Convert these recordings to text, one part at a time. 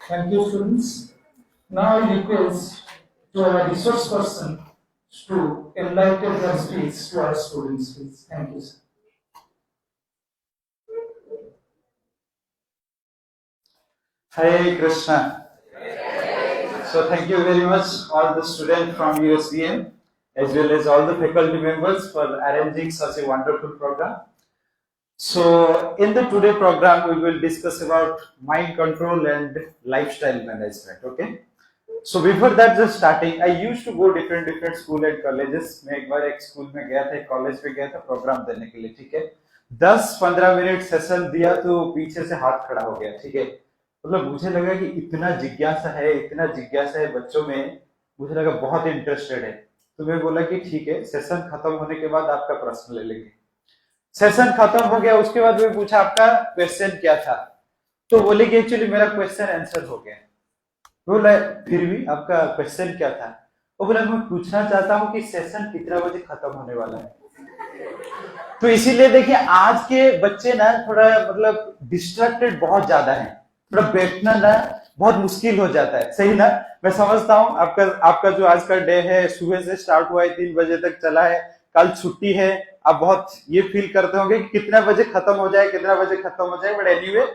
Thank you, students. Now I request to our resource person to enlighten their speech to our students, please. Thank you, sir. Hare Krishna. So thank you very much all the students from USBM as well as all the faculty members for arranging such a wonderful program. So in the today program we will discuss about mind control and lifestyle management. Okay. So before that just starting, I used to go different school and colleges. मैं एक बार एक school में गया था, एक college में गया था प्रोग्राम देने के लिए. ठीक है, 10-15 मिनट सेशन दिया तो पीछे से हाथ खड़ा हो गया. ठीक है, मतलब मुझे लगा कि इतना जिज्ञासा है बच्चों में. मुझे लगा बहुत इंटरेस्टेड है. तो मैं बोला कि ठीक है, सेशन खत्म होने के बाद आपका प्रश्न ले लेंगे. सेशन खत्म हो गया, उसके बाद मैं पूछा आपका क्वेश्चन क्या था. तो बोले कि एक्चुअली मेरा क्वेश्चन आंसर हो गया. बोला फिर भी आपका क्वेश्चन क्या था. वो बोला मैं पूछना चाहता हूँ कि सेशन कितना बजे खत्म होने वाला है. तो इसीलिए देखिए आज के बच्चे ना थोड़ा मतलब डिस्ट्रैक्टेड बहुत ज्यादा है. थोड़ा बैठना ना बहुत मुश्किल हो जाता है. सही ना. मैं समझता हूँ आपका जो आज का डे है सुबह से स्टार्ट हुआ है, 3 बजे तक चला है, कल छुट्टी है. आप बहुत ये फील करते होंगे कि कितना बजे खत्म हो जाए. But anyway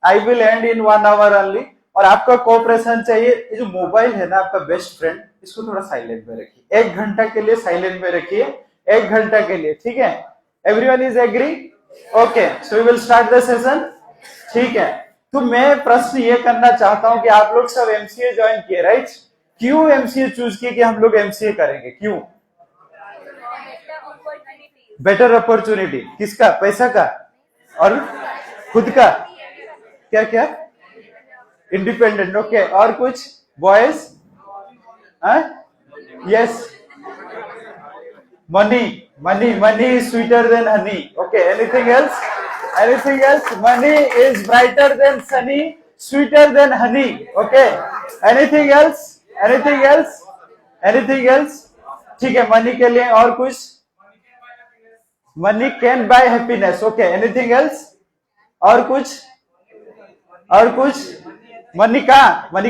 I will end in 1 hour only. और आपका कोऑपरेशन चाहिए. ये जो मोबाइल है ना आपका बेस्ट फ्रेंड, इसको थोड़ा साइलेंट में रखिए. 1 घंटा के लिए साइलेंट में रखिए. 1 घंटा के लिए. ठीक है, everyone is agree. Okay, so we will start the session. ठीक है, तो मैं प्रश्न ये करना चाहता हूं कि आप लोग सब एमसीए ज्वाइन किए, राइट. क्यों एमसीए चूज किए कि हम लोग एमसीए करेंगे? क्यों? Better opportunity. किसका? पैसा का और खुद का. क्या क्या? इंडिपेंडेंट. ओके, और कुछ? Boys? Yes, money is sweeter than honey. Okay, anything else? Money is brighter than sunny, sweeter than honey. Okay, anything else? ठीक है, मनी के लिए और कुछ? Money can buy happiness. Okay, anything else? और कुछ? मनी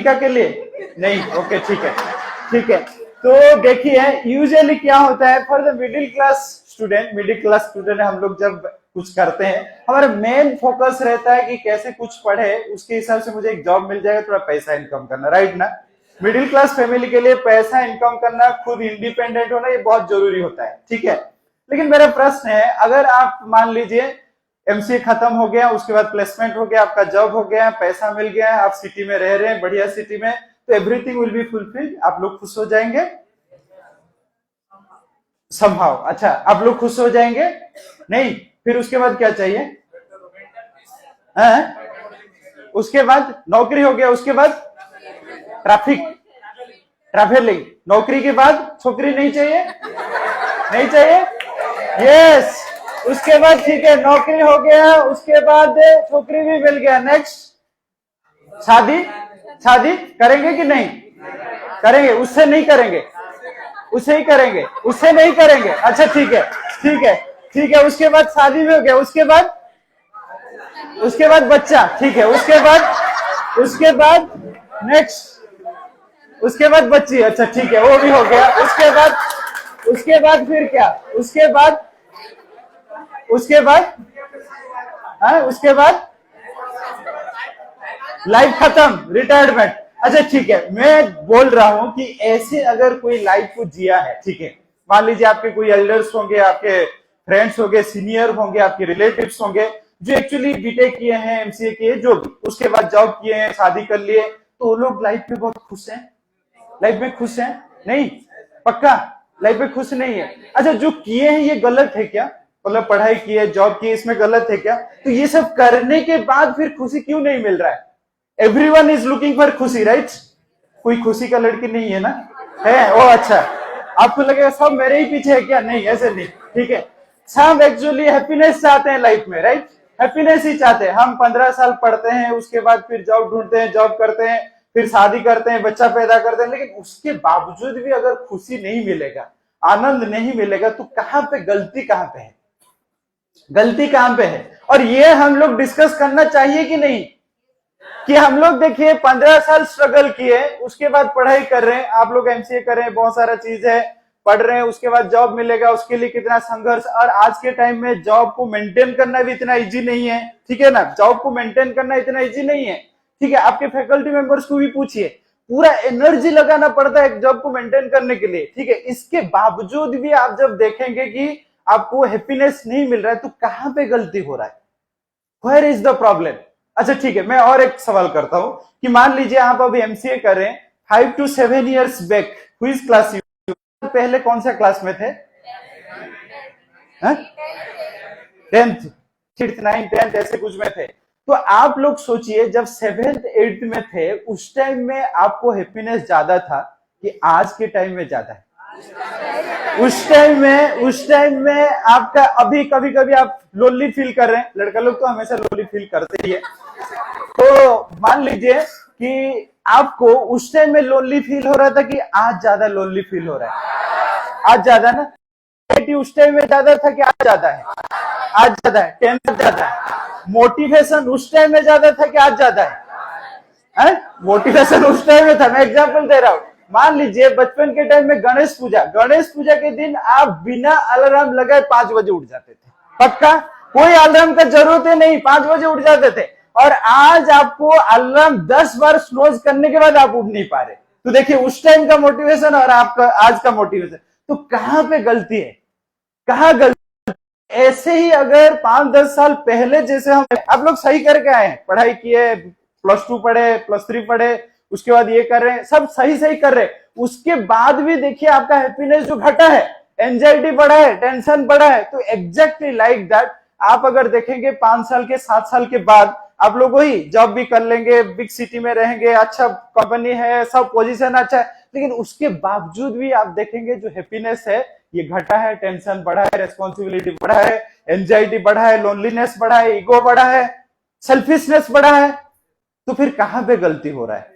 का के लिए नहीं. ओके, ठीक है. तो देखिए यूजुअली क्या होता है for the middle class student हम लोग जब कुछ करते हैं, हमारा मेन फोकस रहता है कि कैसे कुछ पढ़े, उसके हिसाब से मुझे एक जॉब मिल जाएगा, थोड़ा पैसा इनकम करना, राइट ना. मिडिल क्लास फैमिली के लिए पैसा इनकम करना, खुद इंडिपेंडेंट होना, ये बहुत जरूरी होता है. ठीक है, लेकिन मेरा प्रश्न है, अगर आप मान लीजिए एमसीए खत्म हो गया, उसके बाद प्लेसमेंट हो गया, आपका जॉब हो गया, पैसा मिल गया, आप सिटी में रह रहे हैं, बढ़िया सिटी में, तो एवरीथिंग विल बी फुलफिल्ड. आप लोग खुश हो जाएंगे समहाउ. अच्छा, आप लोग खुश हो जाएंगे नहीं. फिर उसके बाद क्या चाहिए? उसके बाद नौकरी हो गया, उसके बाद ट्रैवलिंग. नौकरी के बाद छोकरी नहीं चाहिए. यस. उसके बाद ठीक है, नौकरी हो गया, उसके बाद छोकरी भी मिल गया. नेक्स्ट शादी करेंगे कि नहीं करेंगे? उससे नहीं करेंगे, उससे ही करेंगे, उससे नहीं करेंगे. अच्छा, ठीक है. उसके बाद शादी भी हो गया, उसके बाद बच्चा. ठीक है, उसके बाद नेक्स्ट, उसके बाद बच्ची. अच्छा, ठीक है, वो भी हो गया. उसके बाद फिर क्या? उसके बाद लाइफ खत्म, रिटायरमेंट. अच्छा, ठीक है, मैं बोल रहा हूं कि ऐसे अगर कोई लाइफ को जिया है, ठीक है, मान लीजिए आपके कोई एल्डर्स होंगे, आपके फ्रेंड्स होंगे, सीनियर होंगे, आपके रिलेटिव्स होंगे जो एक्चुअली बीटेक किए हैं, एमसीए किए, जो भी, उसके बाद जॉब किए हैं, शादी कर लिए, तो वो लोग लाइफ में बहुत खुश हैं. लाइफ में खुश हैं? नहीं, पक्का लाइफ में खुश नहीं है. अच्छा, जो किए हैं ये गलत है क्या? मतलब पढ़ाई की है, जॉब की है, इसमें गलत है क्या? तो ये सब करने के बाद फिर खुशी क्यों नहीं मिल रहा है? एवरीवन इज लुकिंग फॉर खुशी, राइट. कोई खुशी का लड़की नहीं है ना? है? ओ अच्छा, आपको लगेगा सब मेरे ही पीछे है क्या? नहीं, ऐसे नहीं. ठीक है, सब एक्चुअली हैप्पीनेस चाहते हैं लाइफ में, राइट. हैप्पीनेस ही चाहते हैं. हम 15 साल पढ़ते हैं, उसके बाद फिर जॉब ढूंढते हैं, जॉब करते हैं, फिर शादी करते हैं, बच्चा पैदा करते हैं, लेकिन उसके बावजूद भी अगर खुशी नहीं मिलेगा, आनंद नहीं मिलेगा, तो कहां पे गलती कहां पे है? और ये हम लोग डिस्कस करना चाहिए कि नहीं? कि हम लोग देखिए 15 साल स्ट्रगल किए, उसके बाद पढ़ाई कर रहे हैं, आप लोग एमसीए कर रहे हैं, बहुत सारा चीज है, पढ़ रहे हैं, उसके बाद जॉब मिलेगा, उसके लिए कितना संघर्ष। और आज के टाइम में जॉब को मेंटेन करना भी इतना इजी नहीं है, ठीक है ना, जॉब को मेंटेन करना इतना इजी नहीं है, ठीक है। आपके फैकल्टी मेंबर्स को भी पूछिए, पूरा एनर्जी लगाना पड़ता है एक जॉब को मेंटेन करने के लिए, ठीक है। इसके बावजूद भी आप जब देखेंगे कि आपको हैप्पीनेस नहीं मिल रहा है, तो कहां पे गलती हो रहा है, वेयर इज द प्रॉब्लम। अच्छा ठीक है, मैं और एक सवाल करता हूं कि मान लीजिए आप अभी एमसीए कर रहे हैं, 5 to 7 years back which class you, पहले कौन सा क्लास में थे? 10th, 6th, 9th, 10th ऐसे कुछ में थे। तो आप लोग सोचिए जब 7th 8th में थे, उस टाइम में आपको हैप्पीनेस ज्यादा था कि आज के टाइम में ज्यादा है? उस टाइम में आपका, अभी कभी कभी आप लोनली फील कर रहे हैं, लड़का लोग तो हमेशा लोनली फील करते ही है, तो मान लीजिए कि आपको उस टाइम में लोनली फील हो रहा था कि आज ज्यादा लोनली फील हो रहा है? आज ज्यादा ना, उस टाइम में ज्यादा था कि आज ज्यादा है? आज ज्यादा है। टेंशन ज्यादा है। मोटिवेशन उस टाइम में ज्यादा था कि आज ज्यादा है? मोटिवेशन उस टाइम में था। मैं एग्जांपल दे रहा हूं, मान लीजिए बचपन के टाइम में गणेश पूजा के दिन आप बिना अलार्म लगाए 5 बजे उठ जाते थे, पक्का, कोई अलार्म का जरूरत ही नहीं, 5 बजे उठ जाते थे। और आज आपको अलार्म 10 बार स्नोज करने के बाद आप उठ नहीं पा रहे। तो देखिए उस टाइम का मोटिवेशन और आपका आज का मोटिवेशन, तो कहां पे गलती है, कहां गलती? ऐसे ही अगर 5-10 साल पहले जैसे हम, आप लोग सही करके आए हैं, पढ़ाई किए, +2 पढ़े, +3 पढ़े, उसके बाद ये कर रहे हैं, सब सही कर रहे हैं, उसके बाद भी देखिए आपका हैप्पीनेस जो घटा है, एंजाइटी बढ़ा है, टेंशन बढ़ा है। तो एग्जैक्टली लाइक दैट आप अगर देखेंगे 5 साल के 7 साल के बाद आप लोग वही जॉब भी कर लेंगे, बिग सिटी में रहेंगे, अच्छा कंपनी है, सब पोजीशन अच्छा है, लेकिन उसके बावजूद भी आप देखेंगे जो हैप्पीनेस है ये घटा है, टेंशन बढ़ा है, रेस्पॉन्सिबिलिटी बढ़ा है, एंजाइटी बढ़ा है, लोनलीनेस बढ़ा है, ईगो बढ़ा है, सेल्फिशनेस बढ़ा है। तो फिर कहां पे गलती हो रहा है?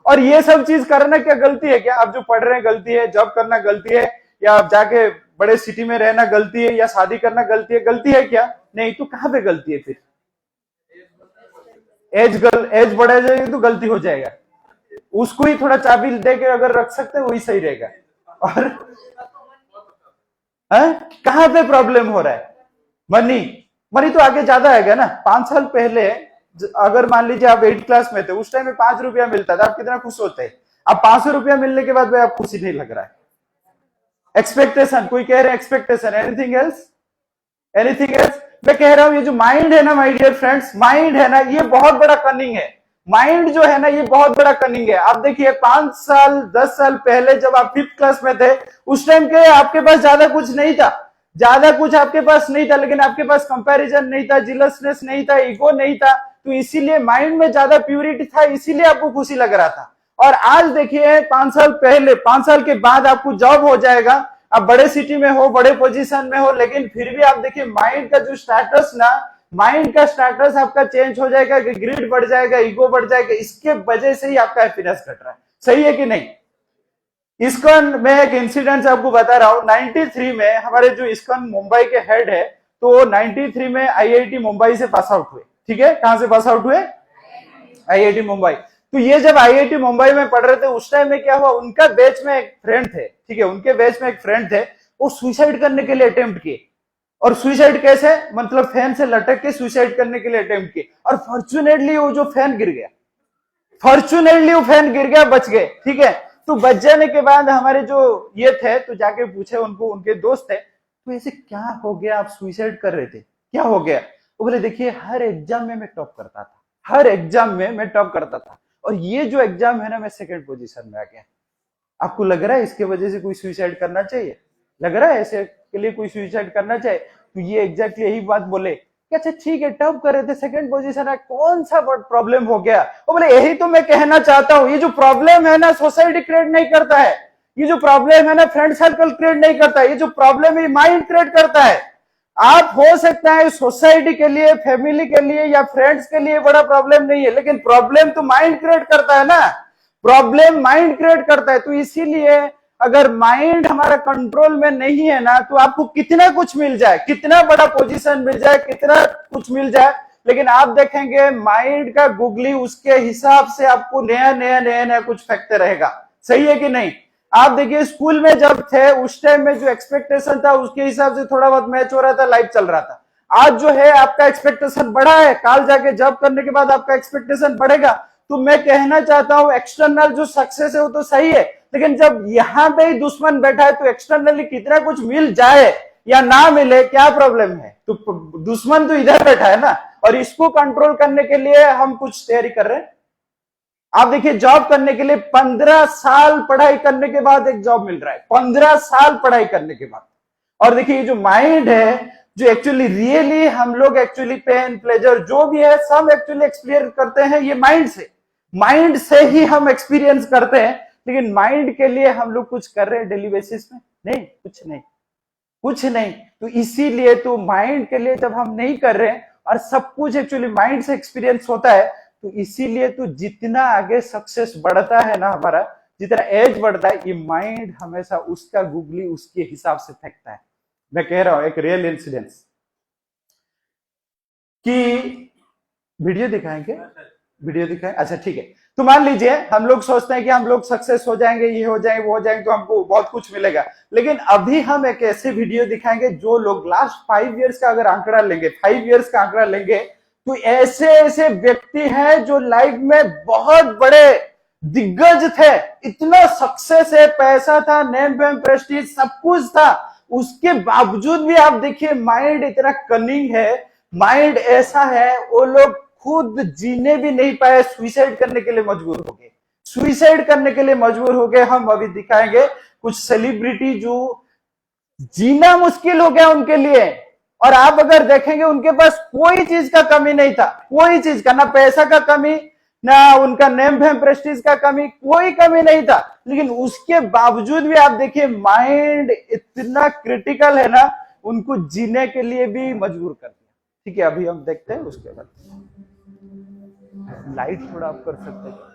और ये सब चीज करना क्या गलती है क्या? आप जो पढ़ रहे हैं गलती है, जॉब करना गलती है, या आप जाके बड़े सिटी में रहना गलती है, या शादी करना गलती है क्या? नहीं, तो कहां पे गलती है फिर? एज बढ़ा जाएगी तो गलती हो जाएगा, उसको ही थोड़ा चाबी दे के अगर रख सकते हैं वही सही रहेगा। और कहां पे प्रॉब्लम हो रहा है? मनी तो आगे ज्यादा आएगा ना। 5 साल पहले अगर मान लीजिए आप 8th क्लास में थे, उस टाइम में 5 रुपया मिलता था, आप कितना खुश होते? अब 500 रुपया मिलने के बाद भाई आप खुशी नहीं लग रहा है। एक्सपेक्टेशन, कोई कह रहे हैं एक्सपेक्टेशन, एनीथिंग एल्स? मैं कह रहा हूं ये जो माइंड है ना माय डियर फ्रेंड्स, माइंड है ना ये बहुत बड़ा कनिंग है। माइंड जो है ना ये बहुत बड़ा कनिंग है। आप देखिए 5 साल 10 साल पहले जब आप 5th क्लास में थे, उस टाइम के आपके पास ज्यादा कुछ नहीं था, आपके पास नहीं था, लेकिन आपके पास कंपैरिजन नहीं था, जिलसनेस नहीं था, ईगो नहीं था, तो इसीलिए माइंड में ज्यादा प्यूरिटी था, इसीलिए आपको खुशी लग रहा था। और आज देखिए 5 साल पहले, 5 साल के बाद आपको जॉब हो जाएगा, आप बड़े सिटी में हो, बड़े पोजीशन में हो, लेकिन फिर भी आप देखिए माइंड का जो स्टेटस ना, माइंड का स्टेटस आपका चेंज हो जाएगा, ग्रीड बढ़ जाएगा, ईगो बढ़ जाएगा, इसके वजह से ही आपका हैप्पीनेस घट रहा है। सही है कि नहीं? इस्कॉन में एक इंसिडेंट आपको बता रहा हूं, 93 में हमारे जो इस्कॉन मुंबई के हेड है, तो 93 में आईआईटी मुंबई से पास आउट हुए, ठीक है। कहां से पास आउट हुए? आईआईटी मुंबई। तो ये जब आईआईटी मुंबई में पढ़ रहे थे, उस टाइम में क्या हुआ, उनका बैच में एक फ्रेंड थे, ठीक है, उनके बैच में एक फ्रेंड थे, वो सुसाइड करने के लिए अटेम्प्ट किए। और सुसाइड कैसे? मतलब फैन से लटक के सुसाइड करने के लिए अटेम्प्ट किए, और फॉर्चुनेटली वो जो फैन गिर गया, बच गए, ठीक है। तो बच जाने के बाद हमारे जो ये थे, तो जाके पूछे उनको, उनके दोस्त थे, तो ऐसे क्या हो गया, आप सुसाइड कर रहे थे, क्या हो गया? वो बोले देखिए हर एग्जाम में मैं टॉप करता था, और ये जो एग्जाम है ना, मैं 2nd पोजीशन में आ गया। आपको लग रहा है इसके वजह से कोई सुसाइड करना चाहिए? लग रहा है ऐसे के लिए कोई सुसाइड करना चाहिए? तो ये एग्जैक्टली यही बात बोले कि अच्छा ठीक है, टॉप कर रहे थे, 2nd पोजीशन है, कौन सा प्रॉब्लम हो गया? वो बोले यही तो मैं कहना चाहता हूं, ये जो प्रॉब्लम है ना सोसाइटी क्रिएट नहीं करता है, ये जो प्रॉब्लम है ना फ्रेंड सर्कल क्रिएट नहीं करता है, ये जो प्रॉब्लम है माइंड क्रिएट करता है। आप हो सकता है सोसाइटी के लिए, फैमिली के लिए या फ्रेंड्स के लिए बड़ा प्रॉब्लम नहीं है, लेकिन प्रॉब्लम तो माइंड क्रिएट करता है ना, प्रॉब्लम माइंड क्रिएट करता है। तो इसीलिए अगर माइंड हमारा कंट्रोल में नहीं है ना, तो आपको कितना कुछ मिल जाए, कितना बड़ा पोजीशन मिल जाए, कितना कुछ मिल जाए, लेकिन आप देखेंगे माइंड का गूगली उसके हिसाब से आपको नया नया नया नया कुछ फेंकते रहेगा। सही है कि नहीं? आप देखिए स्कूल में जब थे उस टाइम में जो एक्सपेक्टेशन था उसके हिसाब से थोड़ा बहुत मैच हो रहा था, लाइफ चल रहा था। आज जो है आपका एक्सपेक्टेशन बढ़ा है, काल जाके जॉब करने के बाद आपका एक्सपेक्टेशन बढ़ेगा। तो मैं कहना चाहता हूं एक्सटर्नल जो सक्सेस है वो तो सही है, लेकिन जब यहां पे ही दुश्मन बैठा है तो एक्सटर्नली कितना कुछ मिल जाए या ना मिले क्या प्रॉब्लम है? तो दुश्मन तो इधर बैठा है ना, और इसको कंट्रोल करने के लिए हम कुछ तैयारी कर रहे हैं। आप देखिए जॉब करने के लिए 15 साल पढ़ाई करने के बाद एक जॉब मिल रहा है, 15 साल पढ़ाई करने के बाद। और देखिए ये जो माइंड है, जो एक्चुअली रियली हम लोग एक्चुअली पेन प्लेजर जो भी है सब एक्चुअली एक्सपीरियंस करते हैं ये माइंड से ही हम एक्सपीरियंस करते हैं। लेकिन माइंड के लिए हम लोग कुछ कर रहे हैं डेली बेसिस में? नहीं, कुछ नहीं। तो इसीलिए तो माइंड के लिए जब हम नहीं कर रहे हैं और सब कुछ एक्चुअली माइंड से एक्सपीरियंस होता है, तो इसीलिए तो जितना आगे सक्सेस बढ़ता है ना हमारा, जितना एज बढ़ता है, ये माइंड हमेशा उसका गूगली उसके हिसाब से फेंकता है। मैं कह रहा हूं एक रियल इंसिडेंस कि वीडियो दिखाएंगे, वीडियो दिखाएं, अच्छा ठीक है। तो मान लीजिए हम लोग सोचते हैं कि हम लोग सक्सेस हो जाएंगे, ये हो जाएंगे वो हो जाएंगे तो हमको बहुत कुछ मिलेगा। लेकिन अभी हम एक ऐसे वीडियो दिखाएंगे जो लोग लास्ट 5 इयर्स का अगर आंकड़ा लेंगे, 5 इयर्स का आंकड़ा लेंगे, तो ऐसे ऐसे व्यक्ति हैं जो लाइफ में बहुत बड़े दिग्गज थे, इतना सक्सेस है, पैसा था, नेम फेम प्रेस्टीज सब कुछ था, उसके बावजूद भी आप देखिए माइंड इतना कनिंग है, माइंड ऐसा है, वो लोग खुद जीने भी नहीं पाए, सुइसाइड करने के लिए मजबूर हो गए, सुइसाइड करने के लिए मजबूर हो गए। हम अभी दिखाएंगे कुछ सेलिब्रिटी जो जीना मुश्किल हो गया उनके लिए, और आप अगर देखेंगे उनके पास कोई चीज का कमी नहीं था, कोई चीज का, ना पैसा का कमी, ना उनका नेम फेम प्रेस्टीज का कमी, कोई कमी नहीं था। लेकिन उसके बावजूद भी आप देखिए माइंड इतना क्रिटिकल है ना, उनको जीने के लिए भी मजबूर कर दिया। ठीक है, अभी हम देखते हैं उसके बाद। लाइट थोड़ा आप कर सकते हैं।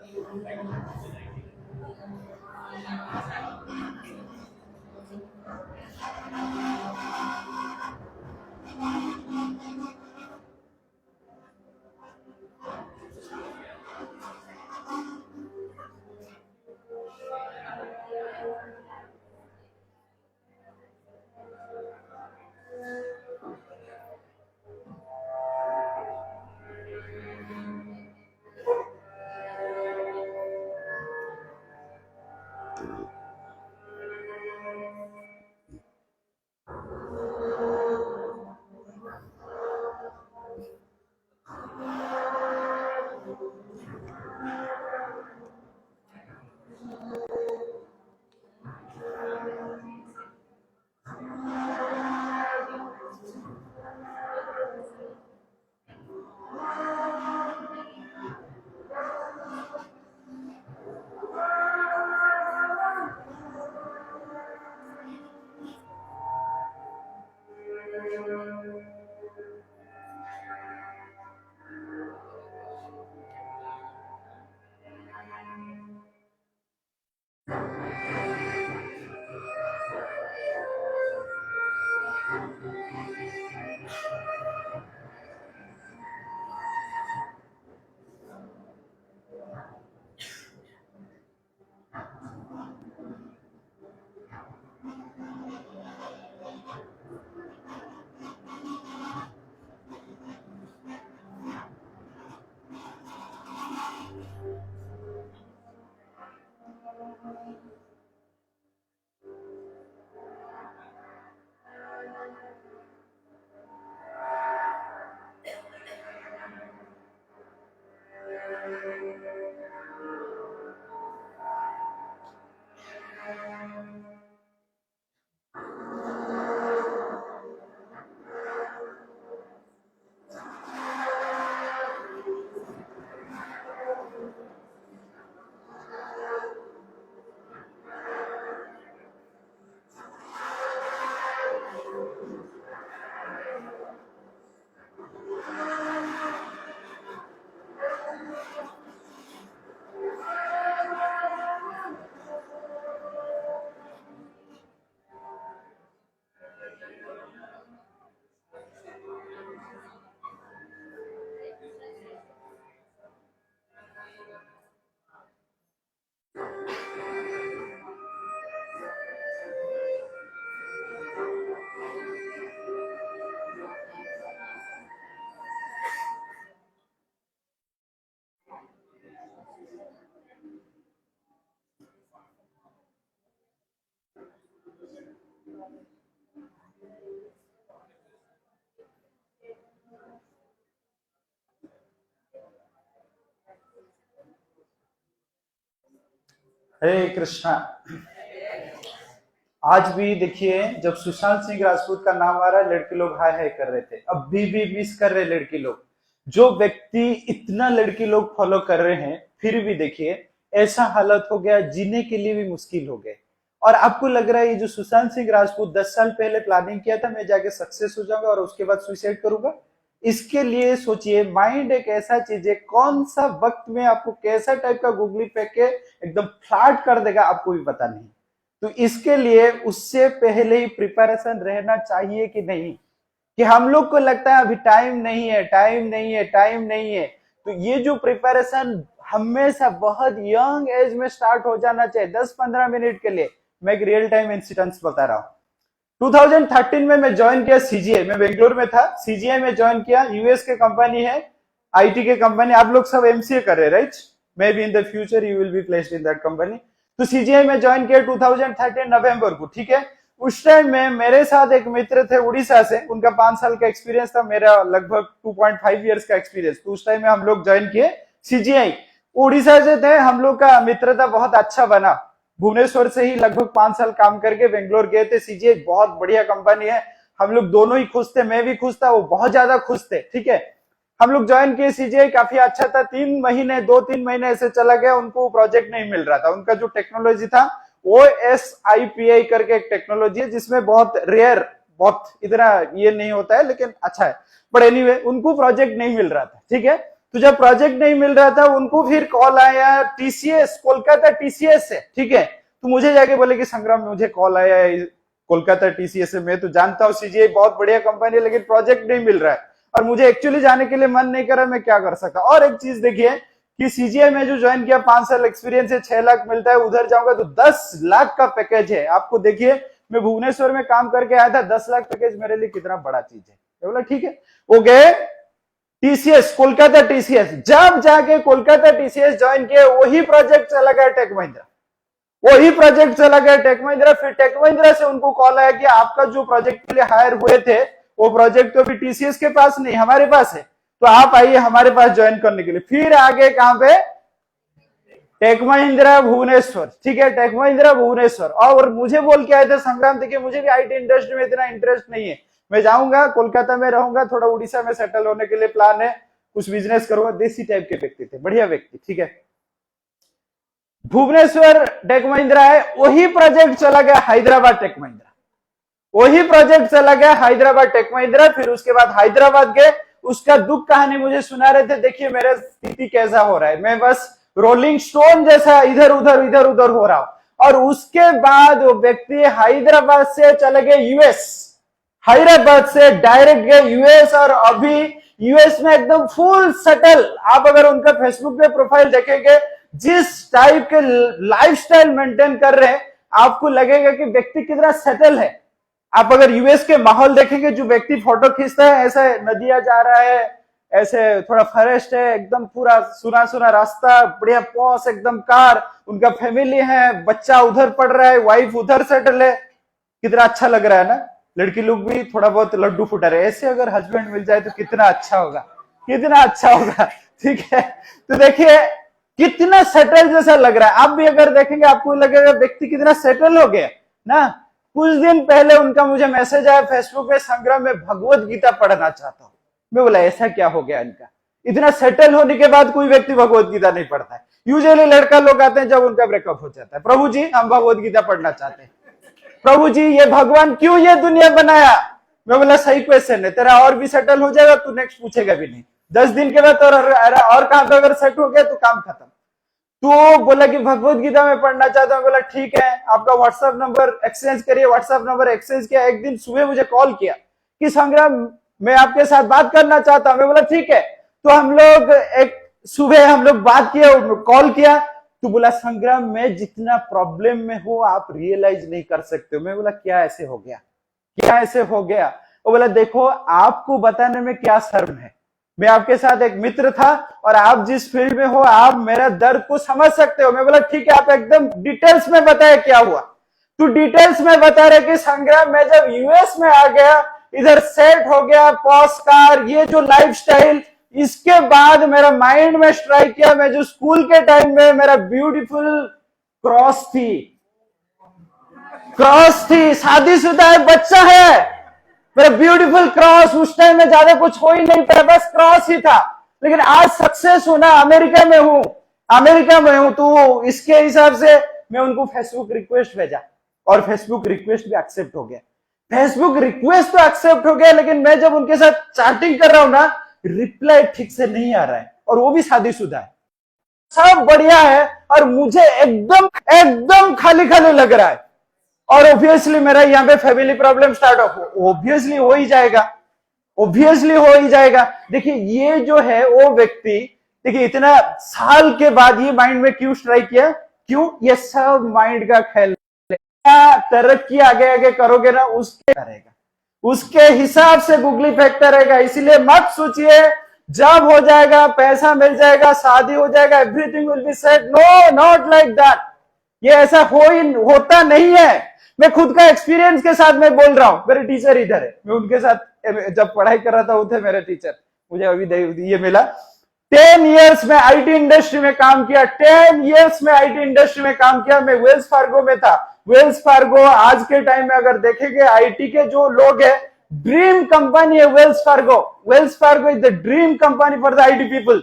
हरे कृष्णा। आज भी देखिए, जब सुशांत सिंह राजपूत का नाम आ रहा है, लड़के लोग हाय हाय कर रहे थे, अब भी मिस कर रहे लड़की लोग। जो व्यक्ति इतना लड़की लोग फॉलो कर रहे हैं, फिर भी देखिए ऐसा हालत हो गया, जीने के लिए भी मुश्किल हो गए। और आपको लग रहा है ये जो सुशांत सिंह राजपूत 10 साल पहले प्लानिंग किया था, मैं जाके सक्सेस हो जाऊंगा और उसके बाद सुसाइड करूंगा। इसके लिए सोचिए, माइंड एक ऐसा चीज है, कौन सा वक्त में आपको कैसा टाइप का गूगली फेंक के एकदम फ्लैट कर देगा, आपको भी पता नहीं। तो इसके लिए उससे पहले ही प्रिपरेशन रहना चाहिए कि नहीं, कि हम लोग को लगता है अभी टाइम नहीं है, टाइम नहीं है, टाइम नहीं है। तो ये जो प्रिपरेशन हमेशा बहुत यंग एज में स्टार्ट हो जाना चाहिए, 10-15 मिनट के लिए। मैं एक रियल टाइम इंसिडेंट्स बता रहा हूँ। 2013 में मैं ज्वाइन किया सीजीआई, मैं बेंगलोर में था, सीजीआई में ज्वाइन किया। यूएस के कंपनी है, आईटी के कंपनी। आप लोग सब एमसीए कर रहे हैं, right? May be in the future you will be placed in that company. तो सीजीआई में ज्वाइन किया 2013 नवंबर को, ठीक है। उस टाइम में मेरे साथ एक मित्र थे उड़ीसा से, उनका 5 साल का एक्सपीरियंस था, मेरा लगभग 2.5 इयर्स का एक्सपीरियंस। तो उस टाइम में हम लोग ज्वाइन किए सीजीआई। उड़ीसा से थे, हम लोग का मित्रता बहुत अच्छा बना। भुवनेश्वर से ही लगभग 5 साल काम करके बेंगलोर गए थे। सीजीआई बहुत बढ़िया कंपनी है, हम लोग दोनों ही खुश थे, मैं भी खुश था, वो बहुत ज्यादा खुश थे, ठीक है। हम लोग ज्वाइन किए, सीजीआई काफी अच्छा था। 2-3 महीने ऐसे चला गया, उनको प्रोजेक्ट नहीं मिल रहा था। उनका जो टेक्नोलॉजी था OSIPI करके एक टेक्नोलॉजी है, जिसमें बहुत रेयर, बहुत इतना ये नहीं होता है, लेकिन अच्छा है। बट एनीवे, उनको प्रोजेक्ट नहीं मिल रहा था, ठीक है। तो जब प्रोजेक्ट नहीं मिल रहा था, उनको फिर कॉल आया टीसीएस, कोलकाता टीसीएस से, ठीक है। तो मुझे जाके बोले कि संग्राम, मुझे कॉल आया है कोलकाता टीसीएस से, मैं तो जानता हूँ सीजीआई बहुत बढ़िया कंपनी है, लेकिन प्रोजेक्ट नहीं मिल रहा है और मुझे एक्चुअली जाने के लिए मन नहीं कर रहा, मैं क्या कर सकता। और एक चीज देखिए कि सीजीआई में जो ज्वाइन किया, 5 साल एक्सपीरियंस है, 6 लाख मिलता है, उधर जाऊंगा तो 10 लाख का पैकेज है। आपको देखिए, मैं भुवनेश्वर में काम करके आया था, 10 लाख पैकेज मेरे लिए कितना बड़ा चीज है। बोला ठीक है, वो गए टीसीएस, कोलकाता टीसीएस। जब जाके कोलकाता टीसीएस ज्वाइन किए, वही प्रोजेक्ट चला गया टेक महिंद्रा, वही प्रोजेक्ट चला गया टेक महिंद्रा। फिर टेक महिंद्रा से उनको कॉल आया कि आपका जो प्रोजेक्ट के लिए हायर हुए थे, वो प्रोजेक्ट तो अभी टीसीएस के पास नहीं, हमारे पास है, तो आप आइए हमारे पास ज्वाइन करने के लिए। फिर आगे कहां पे? टेक महिंद्रा भुवनेश्वर, ठीक है, टेक महिंद्रा भुवनेश्वर। और मुझे बोल के आए थे, संग्राम देखिए मुझे भी आईटी इंडस्ट्री में इतना इंटरेस्ट नहीं है, मैं जाऊंगा कोलकाता में रहूंगा, थोड़ा उड़ीसा में सेटल होने के लिए प्लान है, कुछ बिजनेस करूंगा। देसी टाइप के व्यक्ति थे, बढ़िया व्यक्ति, ठीक है। भुवनेश्वर टेक महिंद्रा है, वही प्रोजेक्ट चला गया हैदराबाद टेक महिंद्रा, वही प्रोजेक्ट चला गया हैदराबाद टेक महिंद्रा। फिर उसके बाद हैदराबाद गए, उसका दुख कहानी मुझे सुना रहे थे। देखिए मेरा स्थिति कैसा हो रहा है, मैं बस रोलिंग स्टोन जैसा इधर उधर हो रहा हूं। और उसके बाद वो व्यक्ति हैदराबाद से चले गए यूएस, हैदराबाद से डायरेक्ट गए यूएस, और अभी यूएस में एकदम फुल सेटल। आप अगर उनका फेसबुक पे प्रोफाइल देखेंगे, जिस टाइप के लाइफस्टाइल मेंटेन कर रहे हैं, आपको लगेगा कि व्यक्ति कितना सेटल है। आप अगर यूएस के माहौल देखेंगे, जो व्यक्ति फोटो खींचता है, ऐसे नदियां जा रहा है, ऐसे थोड़ा फॉरेस्ट है, एकदम पूरा सुना रास्ता, बढ़िया पॉस एकदम कार, उनका फैमिली है, बच्चा उधर पढ़ रहा है, वाइफ उधर सेटल है, कितना अच्छा लग रहा है ना। लड़की लोग भी थोड़ा बहुत लड्डू फुटा रहे, ऐसे अगर हस्बैंड मिल जाए तो कितना अच्छा होगा, कितना अच्छा होगा, ठीक है। तो देखिए कितना सेटल जैसा लग रहा है। आप भी अगर देखेंगे आपको लगेगा व्यक्ति कितना सेटल हो गया ना। कुछ दिन पहले उनका मुझे मैसेज आया फेसबुक पे, संग्राम में भगवत गीता पढ़ना चाहता हूं। मैं बोला ऐसा क्या हो गया इनका, इतना सेटल होने के बाद कोई व्यक्ति भगवत गीता नहीं पढ़ता है। यूजुअली लड़का लोग आते हैं जब उनका ब्रेकअप हो जाता है, प्रभु जी हम भगवत गीता पढ़ना चाहते हैं, प्रभु जी ये भगवान क्यों ये दुनिया बनाया। मैं बोला सही क्वेश्चन है, तेरा और भी सेटल हो जाएगा, तू नेक्स्ट पूछेगा भी नहीं, 10 दिन के बाद और कहां पे अगर सेट हो गया तो काम खत्म। तो बोला कि भगवत गीता में पढ़ना चाहता हूं। बोला ठीक है, आपका व्हाट्सएप नंबर एक्सचेंज करिए। व्हाट्सएप नंबर एक्सचेंज किया। एक दिन सुबह मुझे कॉल किया कि संग्राम मैं आपके साथ बात करना चाहता हूं। मैं बोला ठीक है। तो हम लोग एक सुबह हम लोग बात किया, कॉल किया। तो बोला संग्राम मैं जितना प्रॉब्लम में हो आप रियलाइज नहीं कर सकते हो। मैं बोला क्या ऐसे हो गया, क्या ऐसे हो गया। वो बोला देखो आपको बताने में क्या शर्म है, मैं आपके साथ एक मित्र था और आप जिस फील्ड में हो आप मेरा दर्द को समझ सकते हो। मैं बोला ठीक है, आप एकदम डिटेल्स में बताए क्या हुआ। तो डिटेल्स में बता रहे कि संग्राम मैं जब यूएस में आ गया, इधर सेट हो गया, पॉश कार, ये जो लाइफस्टाइल, इसके बाद मेरा माइंड में स्ट्राइक किया, मैं जो स्कूल के टाइम में मेरा ब्यूटीफुल क्रॉस थी, क्रॉस थी, शादीशुदा है, बच्चा है, मेरा ब्यूटीफुल क्रॉस। उस टाइम में ज्यादा कुछ हो ही नहीं पाया, बस क्रॉस ही था। लेकिन आज सक्सेस हूं ना, अमेरिका में हूं, अमेरिका में हूं, तो इसके हिसाब से मैं उनको फेसबुक रिक्वेस्ट भेजा और फेसबुक रिक्वेस्ट भी एक्सेप्ट हो गया। फेसबुक रिक्वेस्ट तो एक्सेप्ट हो गया, लेकिन मैं जब उनके साथ चैटिंग कर रहा हूं ना, रिप्लाई ठीक से नहीं आ रहा है, और वो भी शादीशुदा है। सब बढ़िया है और मुझे एकदम एकदम खाली खाली लग रहा है। और ऑब्वियसली मेरा यहाँ पे फैमिली प्रॉब्लम स्टार्ट हो, ऑब्वियसली हो ही जाएगा, ऑब्वियसली हो ही जाएगा। देखिए ये जो है वो व्यक्ति, देखिए इतना साल के बाद ये माइंड में क्यों स्ट्राइक किया, क्यों, ये सब माइंड का खेल। तरक्की आगे आगे करोगे ना, उसके करेगा, उसके हिसाब से गुगली फेंकता रहेगा। इसीलिए मत सोचिए जब हो जाएगा, पैसा मिल जाएगा, शादी हो जाएगा, everything will be set. No, not like that. ये ऐसा होता नहीं है। मैं खुद का एक्सपीरियंस के साथ मैं बोल रहा हूं। मेरे टीचर इधर है, मैं उनके साथ जब पढ़ाई कर रहा था, वो थे मेरे टीचर, मुझे अभी ये मिला। 10 इयर्स में आईटी इंडस्ट्री में काम किया, 10 इयर्स में आईटी इंडस्ट्री में काम किया। मैं वेल्स फार्गो में था। वेल्स फार्गो आज के टाइम में अगर देखेंगे, आईटी के जो लोग हैं, ड्रीम कंपनी है Wells Fargo. Wells Fargo is the dream company for the IT people.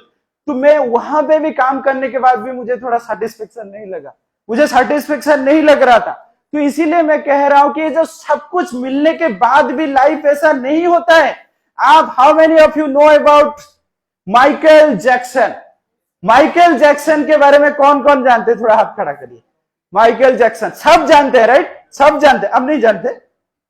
तो मैं वहां पे भी काम करने के बाद भी मुझे थोड़ा सेटिस्फेक्शन नहीं लगा, मुझे सेटिस्फेक्शन नहीं लग रहा था। तो इसीलिए मैं कह रहा हूं कि जो सब कुछ मिलने के बाद भी लाइफ ऐसा नहीं होता है। आप, how many of you know about Michael Jackson? Michael Jackson के बारे में कौन कौन जानते हैं? थोड़ा हाथ खड़ा करिए। माइकल जैक्सन सब जानते हैं, राइट? सब जानते हैं। अब नहीं जानते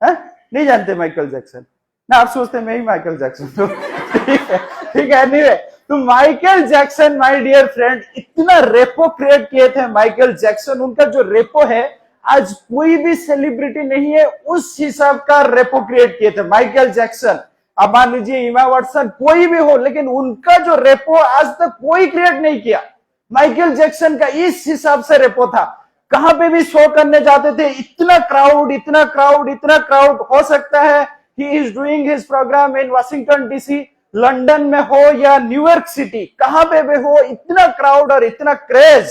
है? नहीं जानते माइकल जैक्सन ना? आप सोचते मैं ही माइकल जैक्सन तो ठीक है, ठीक है। एनीवे, तो Michael Jackson, my dear friend, इतना रेपो क्रिएट किए थे माइकल जैक्सन। उनका जो रेपो है, आज कोई भी सेलिब्रिटी नहीं है उस हिसाब का रेपो क्रिएट किए थे माइकल जैक्सन। अब मान लीजिए इमा वाटसन, कोई भी हो, लेकिन उनका जो रेपो आज तक कोई क्रिएट नहीं किया। माइकल जैक्सन का इस हिसाब से रेपो था। कहां पे भी शो करने जाते थे, इतना क्राउड, इतना क्राउड, इतना क्राउड। हो सकता है he is doing his program in Washington DC, London में हो या न्यूयॉर्क सिटी, कहां पे भी हो, इतना क्राउड और इतना क्रेज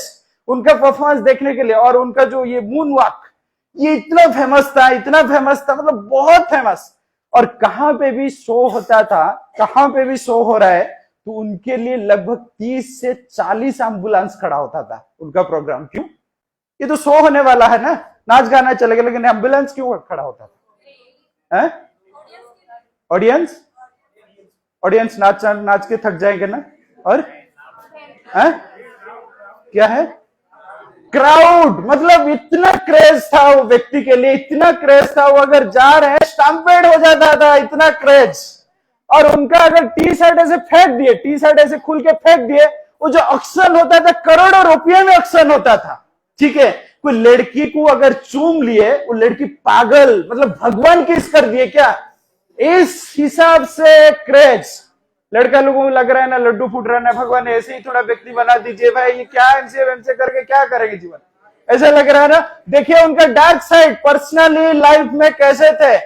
उनका परफॉर्मेंस देखने के लिए। और उनका जो ये मून वॉक, ये इतना फेमस था, इतना फेमस था, मतलब बहुत फेमस। और कहां पे भी शो होता था, कहां पे भी शो हो रहा है, तो उनके लिए लगभग 30 से 40 एम्बुलेंस खड़ा होता था उनका प्रोग्राम। क्यों? ये तो शो होने वाला है ना, नाच गाना चलेगा, लेकिन एम्बुलेंस क्यों खड़ा होता था? ऑडियंस, ऑडियंस नाच नाच के थक जाएंगे ना। और क्या है? क्राउड, मतलब इतना क्रेज था वो व्यक्ति के लिए, इतना क्रेज था, वो अगर जा रहे हैं स्टम्पेड हो जाता था, इतना क्रेज। और उनका अगर टी शर्ट ऐसे फेंक दिए, टी शर्ट ऐसे खुल के फेंक दिए, वो जो ऑक्शन होता था, करोड़ों रुपये में ऑक्शन होता था। ठीक है, कोई लड़की को अगर चूम लिए, वो लड़की पागल, मतलब भगवान किस कर दिए क्या, इस हिसाब से क्रेज। लड़का लोगों को लग रहा है ना लड्डू फूट रहा है ना, भगवान ऐसे ही थोड़ा व्यक्ति बना दीजिए भाई, ये क्या एमसीए करके क्या करेंगे जीवन, ऐसा लग रहा है ना। देखिए उनका डार्क साइड, पर्सनली लाइफ में कैसे थे,